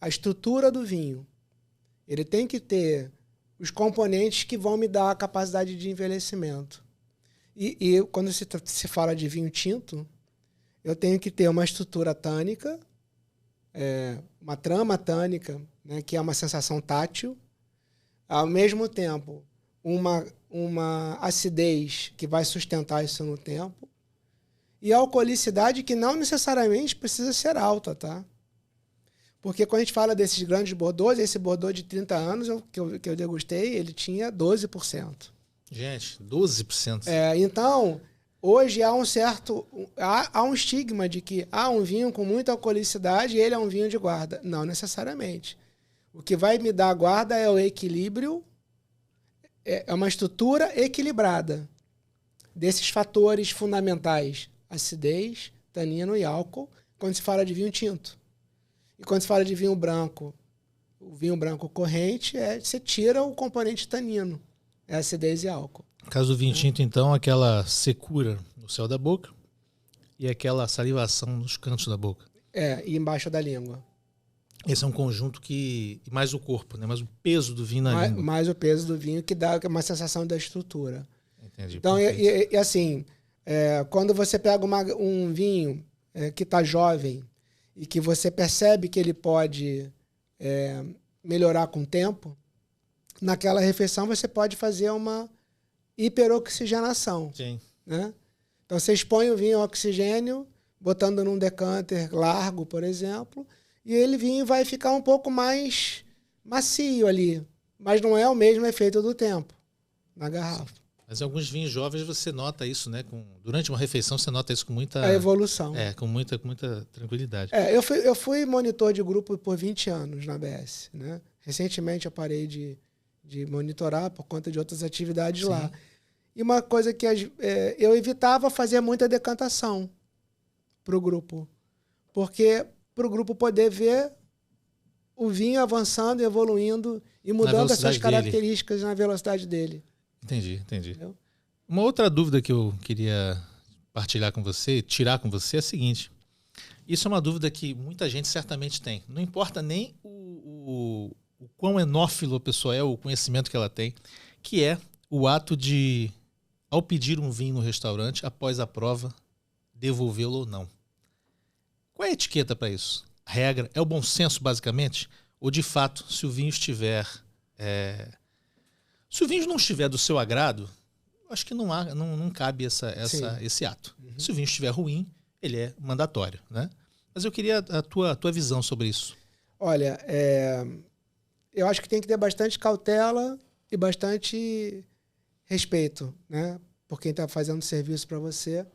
a estrutura do vinho. Ele tem que ter os componentes que vão me dar a capacidade de envelhecimento. E quando se fala de vinho tinto, eu tenho que ter uma estrutura tânica, uma trama tânica, né, que é uma sensação tátil, ao mesmo tempo uma acidez que vai sustentar isso no tempo, e a alcoolicidade que não necessariamente precisa ser alta, tá? Porque quando a gente fala desses grandes Bordeaux, esse Bordeaux de 30 anos que eu degustei, ele tinha 12%. Gente, 12%. Então, hoje há um estigma de que um vinho com muita alcoolicidade, ele é um vinho de guarda. Não necessariamente. O que vai me dar a guarda é o equilíbrio, é uma estrutura equilibrada desses fatores fundamentais: acidez, tanino e álcool quando se fala de vinho tinto. E quando se fala de vinho branco, o vinho branco corrente, você tira o componente tanino, é acidez e álcool. No caso do vinho tinto, então, aquela secura no céu da boca e aquela salivação nos cantos da boca. E embaixo da língua. Esse é um conjunto que... Mais o corpo, né? Mais o peso do vinho na língua. Mais o peso do vinho, que dá uma sensação da estrutura. Entendi. Então, e assim, quando você pega um vinho que está jovem e que você percebe que ele pode melhorar com o tempo, naquela refeição você pode fazer uma hiperoxigenação. Sim. Né? Então, você expõe o vinho ao oxigênio, botando num decanter largo, por exemplo, e vinho vai ficar um pouco mais macio ali, mas não é o mesmo efeito do tempo na garrafa. Sim. Mas em alguns vinhos jovens você nota isso, né? Durante uma refeição você nota isso com muita... A evolução. Com muita tranquilidade. Eu fui monitor de grupo por 20 anos na ABS. Né? Recentemente eu parei de monitorar por conta de outras atividades lá. E uma coisa que eu evitava fazer muita decantação para o grupo. Porque para o grupo poder ver o vinho avançando, evoluindo e mudando as suas características na velocidade dele. Entendi. Entendeu? Uma outra dúvida que eu queria partilhar com você, tirar com você, é a seguinte. Isso é uma dúvida que muita gente certamente tem. Não importa nem o quão enófilo a pessoa é, o conhecimento que ela tem, que é o ato de, ao pedir um vinho no restaurante, após a prova, devolvê-lo ou não. Qual é a etiqueta para isso? A regra é o bom senso, basicamente? Ou, de fato, se o vinho estiver... Se o vinho não estiver do seu agrado, acho que não cabe esse ato. Uhum. Se o vinho estiver ruim, ele é mandatório. Né? Mas eu queria a tua visão sobre isso. Olha, eu acho que tem que ter bastante cautela e bastante respeito, né? Por quem está fazendo serviço para você.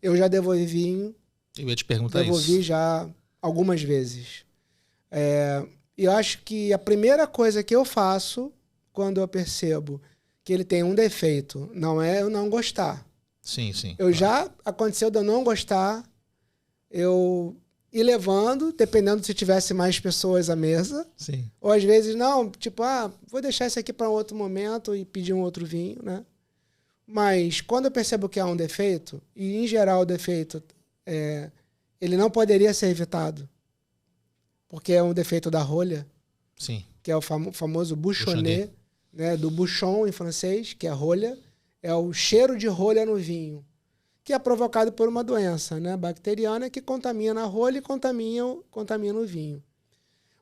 Eu já devolvi vinho. Eu ia te perguntar isso. Devolvi já algumas vezes. E eu acho que a primeira coisa que eu faço quando eu percebo que ele tem um defeito, não é eu não gostar. Sim. Já aconteceu de eu não gostar, eu ir levando, dependendo se tivesse mais pessoas à mesa. Sim. Ou às vezes, não, tipo, vou deixar isso aqui para outro momento e pedir um outro vinho, né? Mas quando eu percebo que há um defeito, e em geral o defeito ele não poderia ser evitado, porque é um defeito da rolha, sim, que é o famoso bouchonnet, né, do bouchon em francês, que é rolha, é o cheiro de rolha no vinho, que é provocado por uma doença, né, bacteriana que contamina a rolha e contamina o vinho.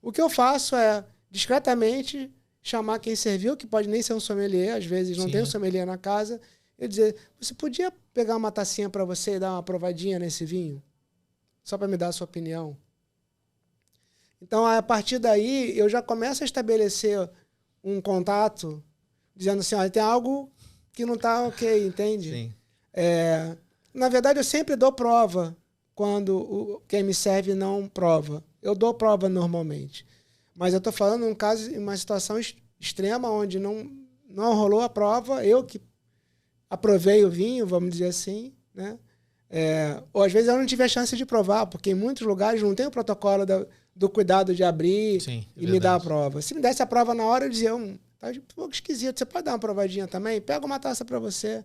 O que eu faço é, discretamente, chamar quem serviu, que pode nem ser um sommelier, às vezes não tem um sommelier na casa, e dizer, você podia pegar uma tacinha para você e dar uma provadinha nesse vinho? Só para me dar a sua opinião. Então, a partir daí, eu já começo a estabelecer um contato, dizendo assim, olha, tem algo que não está ok, entende? Sim. Na verdade, eu sempre dou prova quando quem me serve não prova. Eu dou prova normalmente. Mas eu estou falando um caso, uma situação extrema, onde não rolou a prova, eu que aprovei o vinho, vamos dizer assim, né? Ou às vezes eu não tive a chance de provar, porque em muitos lugares não tem o protocolo do cuidado de abrir e me dar a prova. Se me desse a prova na hora, eu dizia, tá um pouco esquisito, você pode dar uma provadinha também? Pega uma taça para você.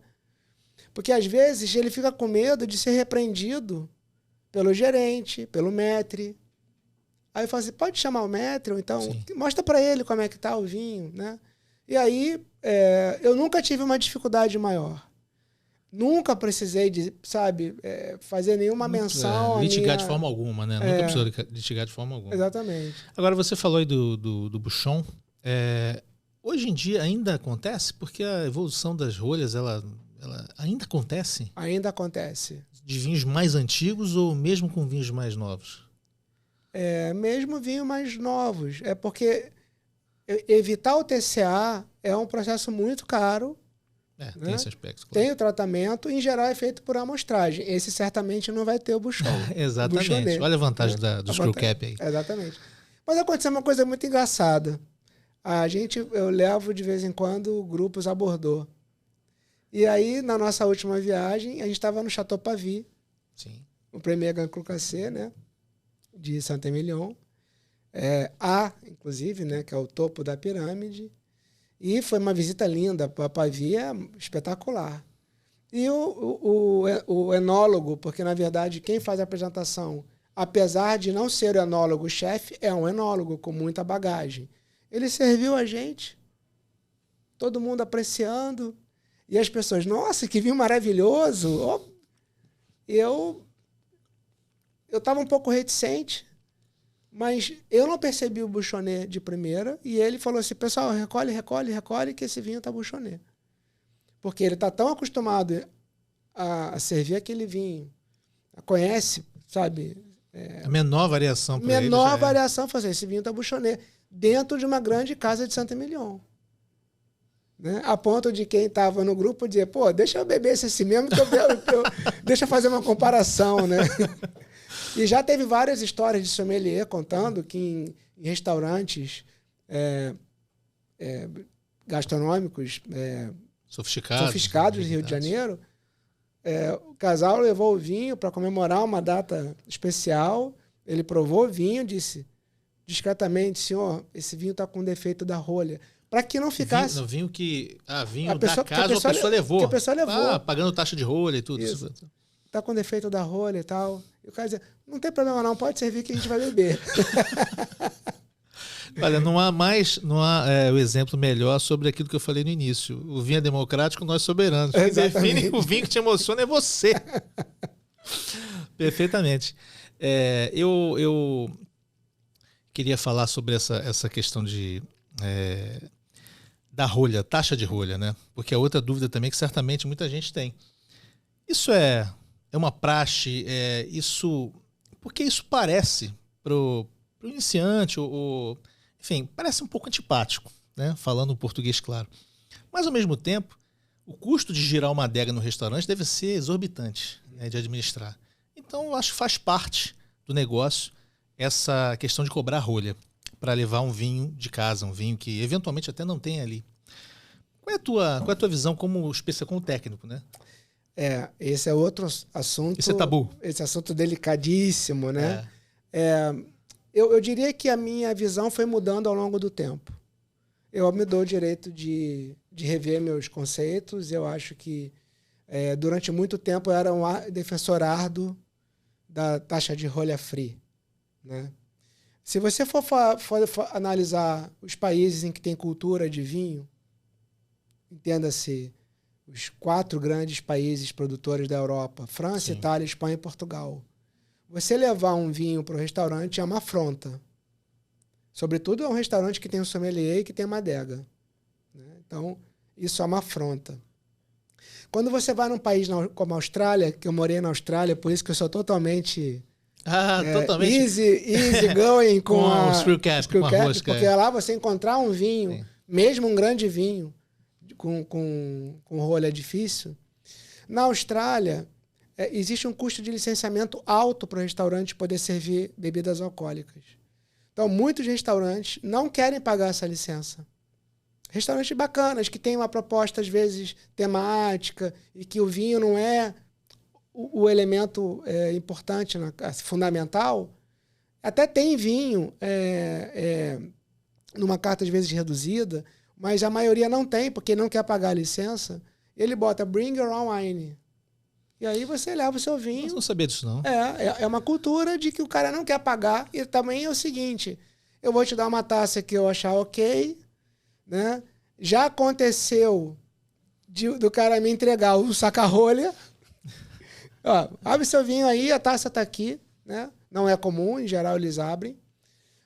Porque às vezes ele fica com medo de ser repreendido pelo gerente, pelo maître. Aí eu falo assim, pode chamar o maître, ou então mostra para ele como é que tá o vinho, né? E aí eu nunca tive uma dificuldade maior. Nunca precisei de, fazer nenhuma menção. Litigar de forma alguma, né? Nunca precisou litigar de forma alguma. Exatamente. Agora, você falou aí do bouchon. Hoje em dia ainda acontece? Porque a evolução das rolhas, ela ainda acontece? Ainda acontece. De vinhos mais antigos ou mesmo com vinhos mais novos? Mesmo vinhos mais novos. É porque evitar o TCA é um processo muito caro. Tem esse aspecto. Claro. Tem o tratamento, em geral é feito por amostragem. Esse certamente não vai ter o bouchon. Exatamente. Olha a vantagem do screw cap aí. Exatamente. Mas aconteceu uma coisa muito engraçada. Eu levo de vez em quando grupos a Bordeaux. E aí, na nossa última viagem, a gente estava no Chateau Pavie. Sim. o Premier Grand Cru Cassé, né? De Saint-Emilion. Inclusive, né? Que é o topo da pirâmide. E foi uma visita linda. A Pavia é espetacular. E o enólogo, porque, na verdade, quem faz a apresentação, apesar de não ser o enólogo-chefe, é um enólogo com muita bagagem. Ele serviu a gente, todo mundo apreciando, e as pessoas, nossa, que vinho maravilhoso! Oh, eu estava um pouco reticente, mas eu não percebi o Buchonnet de primeira, e ele falou assim, pessoal, recolhe, que esse vinho está Buchonnet. Porque ele está tão acostumado a servir aquele vinho, conhece, sabe? A menor variação para ele. Menor variação, fazer esse vinho está Buchonnet, dentro de uma grande casa de Saint-Emilion. Né? A ponto de quem estava no grupo dizer, pô, deixa eu beber esse assim mesmo, deixa eu fazer uma comparação, né? E já teve várias histórias de sommelier contando que em restaurantes gastronômicos sofisticados do Rio de Janeiro, o casal levou o vinho para comemorar uma data especial, ele provou o vinho, disse discretamente, senhor, esse vinho está com defeito da rolha. Para que não ficasse... Vinho da casa a pessoa levou. Que a pessoa levou. Pagando taxa de rolha e tudo. Isso. Tá com defeito da rolha e tal. E o cara dizia, não tem problema não, pode servir que a gente vai beber. Olha, não há o exemplo melhor sobre aquilo que eu falei no início. O vinho é democrático, nós soberanos. Quem define o vinho que te emociona é você. Perfeitamente. Eu queria falar sobre essa questão da rolha, taxa de rolha, né? Porque é outra dúvida também que certamente muita gente tem. Isso é uma praxe, porque isso parece pro iniciante, enfim, parece um pouco antipático, né? Falando português claro. Mas, ao mesmo tempo, o custo de girar uma adega no restaurante deve ser exorbitante, né, de administrar. Então, eu acho que faz parte do negócio essa questão de cobrar rolha para levar um vinho de casa, um vinho que eventualmente até não tem ali. Qual é a tua visão como técnico, né? Esse é outro assunto. Esse é tabu. Esse assunto delicadíssimo, né? Eu diria que a minha visão foi mudando ao longo do tempo. Eu me dou o direito de rever meus conceitos. Eu acho que durante muito tempo eu era um defensor árduo da taxa de rolha free, né? Se você for analisar os países em que tem cultura de vinho, entenda-se os 4 grandes países produtores da Europa, França, sim, Itália, Espanha e Portugal. Você levar um vinho para o restaurante é uma afronta. Sobretudo é um restaurante que tem um sommelier e que tem uma adega, né? Então, isso é uma afronta. Quando você vai num país como a Austrália, que eu morei na Austrália, por isso que eu sou totalmente... totalmente easy going com o screw cap, porque lá você encontrar um vinho, sim, mesmo um grande vinho, com rolha é difícil. Na Austrália, existe um custo de licenciamento alto para o restaurante poder servir bebidas alcoólicas. Então, muitos restaurantes não querem pagar essa licença. Restaurantes bacanas, que têm uma proposta, às vezes, temática, e que o vinho não é o elemento importante, fundamental. Até tem vinho numa carta, às vezes, reduzida, mas a maioria não tem, porque não quer pagar a licença. Ele bota Bring Your Own Wine. E aí você leva o seu vinho. Mas não sabia disso, não. É uma cultura de que o cara não quer pagar. E também é o seguinte, eu vou te dar uma taça que eu achar ok, né? Já aconteceu do cara me entregar o saca-rolha. Ó, abre seu vinho aí, a taça está aqui, né? Não é comum, em geral eles abrem.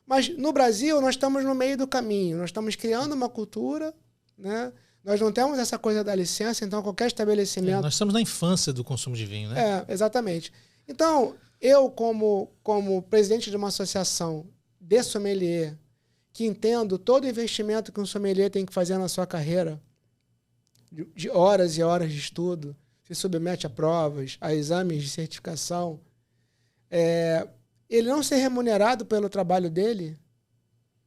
Mas no Brasil nós estamos no meio do caminho, nós estamos criando uma cultura, né? Nós não temos essa coisa da licença, então qualquer estabelecimento... nós estamos na infância do consumo de vinho, né? Exatamente. Então, eu como presidente de uma associação de sommelier, que entendo todo o investimento que um sommelier tem que fazer na sua carreira, de horas e horas de estudo, se submete a provas, a exames de certificação, ele não ser remunerado pelo trabalho dele,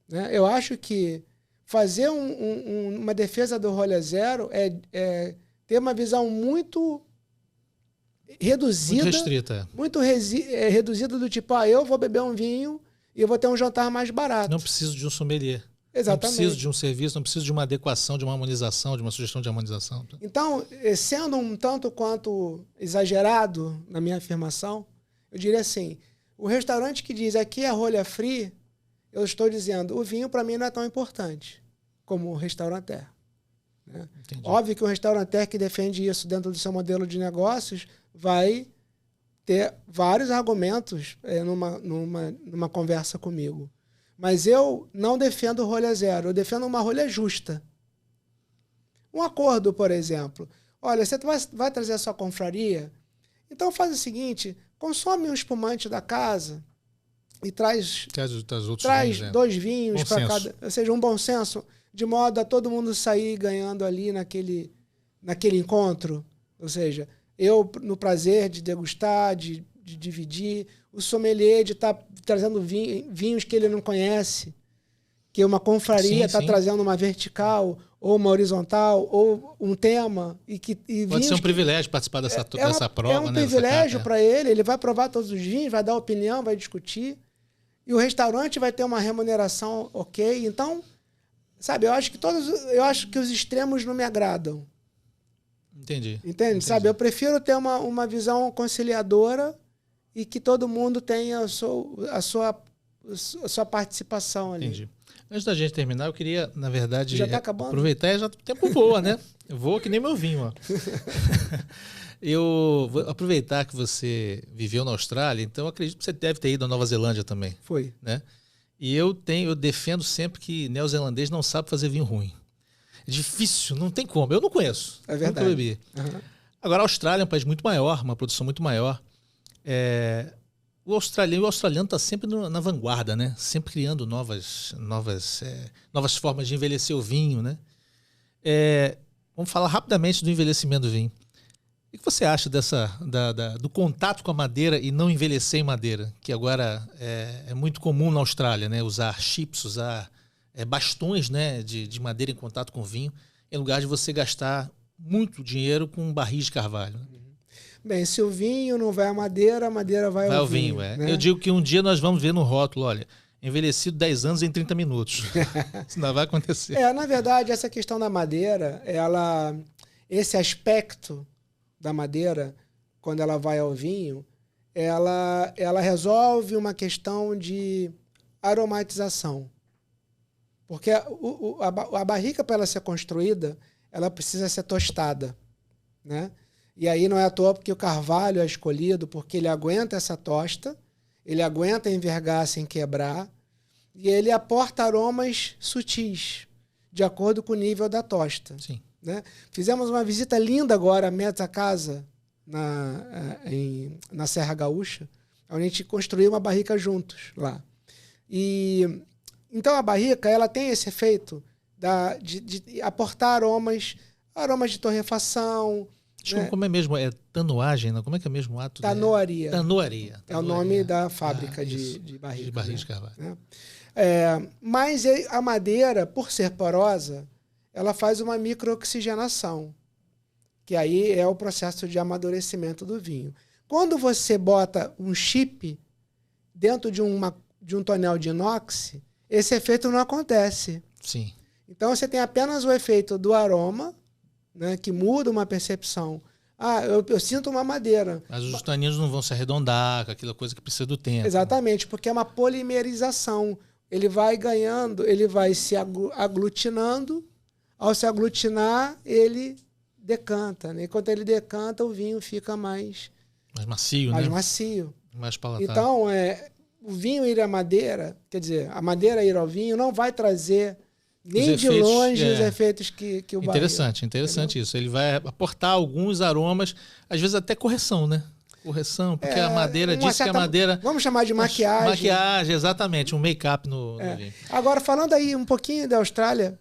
né? Eu acho que fazer uma defesa do rolha zero é ter uma visão muito reduzida. Muito restrita. Muito reduzida do tipo, eu vou beber um vinho e eu vou ter um jantar mais barato. Não preciso de um sommelier. Exatamente. Não preciso de um serviço, não preciso de uma adequação, de uma harmonização, de uma sugestão de harmonização. Então, sendo um tanto quanto exagerado na minha afirmação, eu diria assim, o restaurante que diz aqui é rolha free, eu estou dizendo, o vinho para mim não é tão importante como o restauranteur. Né? Óbvio que o restauranteur que defende isso dentro do seu modelo de negócios vai ter vários argumentos numa conversa comigo. Mas eu não defendo rolha zero, eu defendo uma rolha justa. Um acordo, por exemplo. Olha, você vai trazer a sua confraria, então faz o seguinte, consome um espumante da casa e traz 2 vinhos para cada... Ou seja, um bom senso, de modo a todo mundo sair ganhando ali naquele encontro. Ou seja, eu no prazer de degustar, de dividir, o sommelier de estar trazendo vinhos que ele não conhece, que uma confraria está trazendo uma vertical, ou uma horizontal, ou um tema. Pode ser um privilégio participar dessa prova. É um privilégio para ele vai provar todos os vinhos, vai dar opinião, vai discutir, e o restaurante vai ter uma remuneração ok. Então, sabe, eu acho que os extremos não me agradam. Entende? Sabe, eu prefiro ter uma visão conciliadora e que todo mundo tenha a sua participação ali. Entendi. Antes da gente terminar, eu queria, na verdade, já tá acabando? Aproveitar, o tempo voa, né? Eu vou que nem meu vinho, ó. Eu vou aproveitar que você viveu na Austrália, então eu acredito que você deve ter ido à Nova Zelândia também. Foi. Né? E eu defendo sempre que neozelandês não sabe fazer vinho ruim. É difícil, não tem como. Eu não conheço. É verdade. Nunca bebi. Uhum. Agora, a Austrália é um país muito maior, uma produção muito maior. O australiano está sempre na vanguarda, né? Sempre criando novas formas de envelhecer o vinho, né? Vamos falar rapidamente do envelhecimento do vinho. O que você acha do contato com a madeira e não envelhecer em madeira? Que agora é muito comum na Austrália, né? Usar chips, usar bastões, né? de madeira em contato com o vinho, em lugar de você gastar muito dinheiro com barris de carvalho. Né? Bem, se o vinho não vai à madeira, a madeira vai ao vinho. Né? Eu digo que um dia nós vamos ver no rótulo, olha, envelhecido 10 anos em 30 minutos. Isso não vai acontecer. Na verdade, essa questão da madeira, esse aspecto da madeira, quando ela vai ao vinho, ela resolve uma questão de aromatização. Porque a barrica, para ela ser construída, ela precisa ser tostada, né? E aí não é à toa porque o carvalho é escolhido, porque ele aguenta essa tosta, ele aguenta envergar sem quebrar, e ele aporta aromas sutis, de acordo com o nível da tosta. Sim. Né? Fizemos uma visita linda agora à Meta Casa, na Serra Gaúcha, onde a gente construiu uma barrica juntos lá. Então a barrica ela tem esse efeito de aportar aromas de torrefação. Desculpa, como é mesmo? É tanoagem? Não? Como é que é mesmo o ato? Tanoaria. Tanoaria. É o nome da fábrica de barrica. De barris de carvalho. Né? Mas a madeira, por ser porosa, ela faz uma microoxigenação, que aí é o processo de amadurecimento do vinho. Quando você bota um chip dentro de um tonel de inox, esse efeito não acontece. Sim. Então você tem apenas o efeito do aroma, né, que muda uma percepção. Eu sinto uma madeira. Mas os taninos não vão se arredondar, com aquela coisa que precisa do tempo. Exatamente, porque é uma polimerização. Ele vai ganhando, ele vai se aglutinando. Ao se aglutinar, ele decanta. Né? Enquanto ele decanta, o vinho fica mais macio, mais né? macio. Mais palatável. Então, o vinho ir à madeira, quer dizer, a madeira ir ao vinho não vai trazer nem de longe os efeitos que o barril. Interessante isso. Ele vai aportar alguns aromas, às vezes até correção, né? Correção, porque a madeira diz que a madeira... Vamos chamar de maquiagem. Maquiagem, exatamente, um make-up no vinho. Agora, falando aí um pouquinho da Austrália,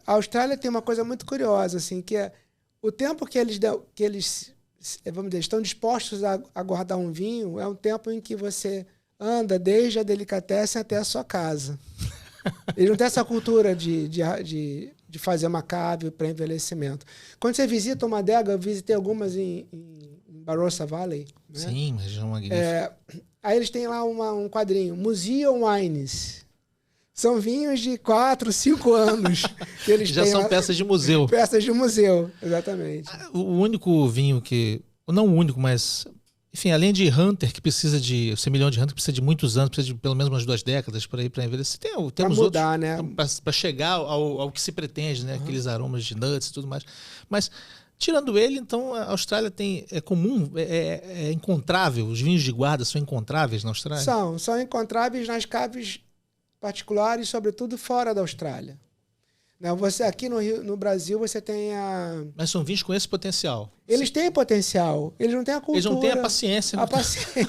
a Austrália tem uma coisa muito curiosa, assim, que é o tempo que eles vamos dizer, estão dispostos a guardar um vinho é um tempo em que você anda desde a delicatessen até a sua casa. Eles não têm essa cultura de fazer uma cave para envelhecimento. Quando você visita uma adega, eu visitei algumas em Barossa Valley. Né? Sim, uma região magnífica. Aí eles têm lá um quadrinho, Museum Wines. São vinhos de 4, 5 anos. Que eles Já têm são lá, peças de museu. peças de museu, exatamente. O único vinho que... Não o único, mas... Enfim, além de Hunter, que precisa de... Ser milhão de Hunter, que precisa de muitos anos, precisa de pelo menos umas 2 décadas para envelhecer. Temos mudar, outros, né? Para chegar ao que se pretende, né? Aqueles aromas de nuts e tudo mais. Mas, tirando ele, então, a Austrália é comum, é encontrável. Os vinhos de guarda são encontráveis na Austrália? São encontráveis nas caves particulares, sobretudo fora da Austrália. Não, você, aqui no Brasil você tem a... Mas são vinhos com esse potencial. Eles têm potencial, eles não têm a cultura. Eles não têm a paciência. A paciência.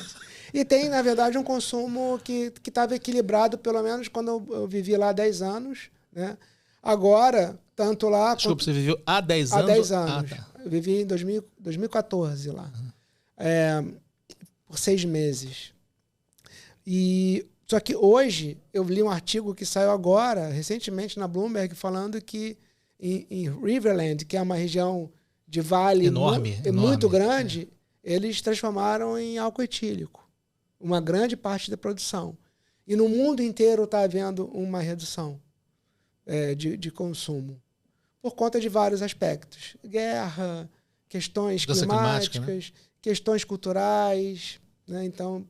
E tem, na verdade, um consumo que estava equilibrado, pelo menos quando eu vivi lá há 10 anos. Né? Agora, tanto lá... Desculpa, você viveu há 10 anos? Há 10 anos. Tá. Eu vivi em 2014 lá. Por 6 meses. Só que hoje, eu li um artigo que saiu agora, recentemente, na Bloomberg, falando que em Riverland, que é uma região de vale enorme, muito grande, eles transformaram em álcool etílico. Uma grande parte da produção. E no mundo inteiro está havendo uma redução de consumo. Por conta de vários aspectos. Guerra, questões climáticas, né? Questões culturais. Né? Então...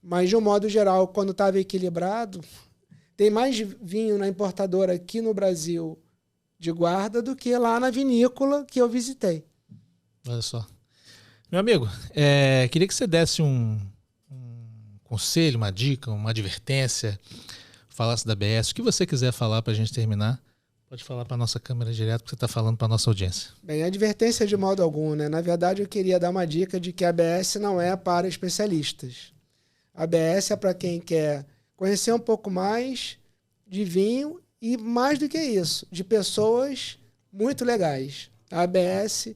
Mas, de um modo geral, quando estava equilibrado, tem mais vinho na importadora aqui no Brasil de guarda do que lá na vinícola que eu visitei. Olha só. Meu amigo, queria que você desse um conselho, uma dica, uma advertência, falasse da ABS, o que você quiser falar para a gente terminar. Pode falar para a nossa câmera direto, porque você está falando para a nossa audiência. Bem, advertência de modo algum, né? Na verdade, eu queria dar uma dica de que a ABS não é para especialistas. A ABS é para quem quer conhecer um pouco mais de vinho e, mais do que isso, de pessoas muito legais. A ABS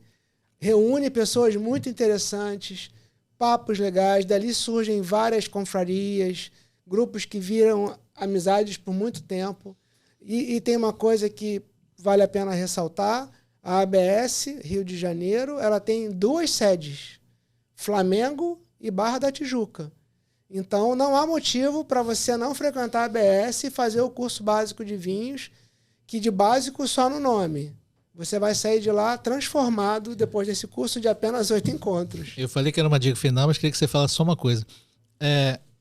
reúne pessoas muito interessantes, papos legais, dali surgem várias confrarias, grupos que viram amizades por muito tempo. E tem uma coisa que vale a pena ressaltar, a ABS Rio de Janeiro, ela tem 2 sedes, Flamengo e Barra da Tijuca. Então, não há motivo para você não frequentar a ABS e fazer o curso básico de vinhos, que de básico só no nome. Você vai sair de lá transformado depois desse curso de apenas 8 encontros. Eu falei que era uma dica final, mas queria que você falasse só uma coisa.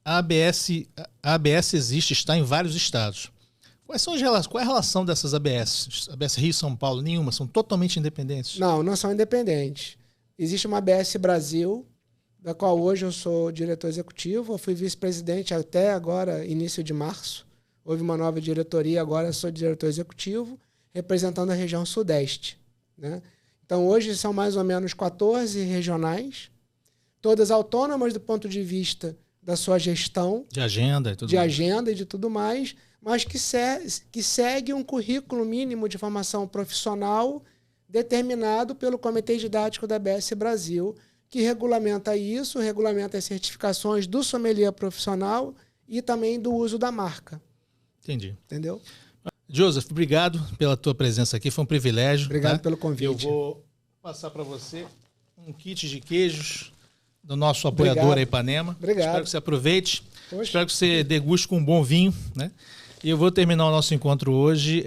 A ABS existe, está em vários estados. Qual é a relação dessas ABS? ABS Rio e São Paulo? Nenhuma, são totalmente independentes? Não são independentes. Existe uma ABS Brasil, da qual hoje eu sou diretor executivo. Eu fui vice-presidente até agora, início de março. Houve uma nova diretoria, agora eu sou diretor executivo, representando a região Sudeste. Né? Então, hoje são mais ou menos 14 regionais, todas autônomas do ponto de vista da sua gestão. De agenda e tudo mais. De agenda e de tudo mais, mas que segue um currículo mínimo de formação profissional determinado pelo Comitê Didático da ABS Brasil, que regulamenta isso, regulamenta as certificações do sommelier profissional e também do uso da marca. Entendi. Entendeu? Joseph, obrigado pela tua presença aqui, foi um privilégio. Obrigado pelo convite. Eu vou passar para você um kit de queijos do nosso apoiador, a Ipanema. Obrigado. Espero que você aproveite, Poxa. Espero que você deguste com um bom vinho, né? E eu vou terminar o nosso encontro hoje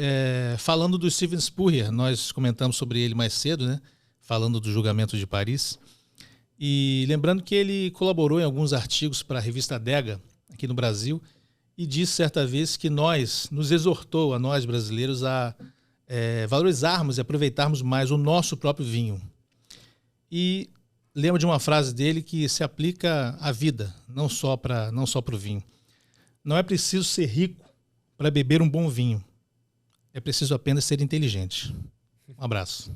falando do Steven Spurrier. Nós comentamos sobre ele mais cedo, né? Falando do julgamento de Paris. E lembrando que ele colaborou em alguns artigos para a revista Adega, aqui no Brasil, e disse certa vez que nos exortou, a nós brasileiros, a valorizarmos e aproveitarmos mais o nosso próprio vinho. E lembro de uma frase dele que se aplica à vida, não só para o vinho. Não é preciso ser rico para beber um bom vinho. É preciso apenas ser inteligente. Um abraço.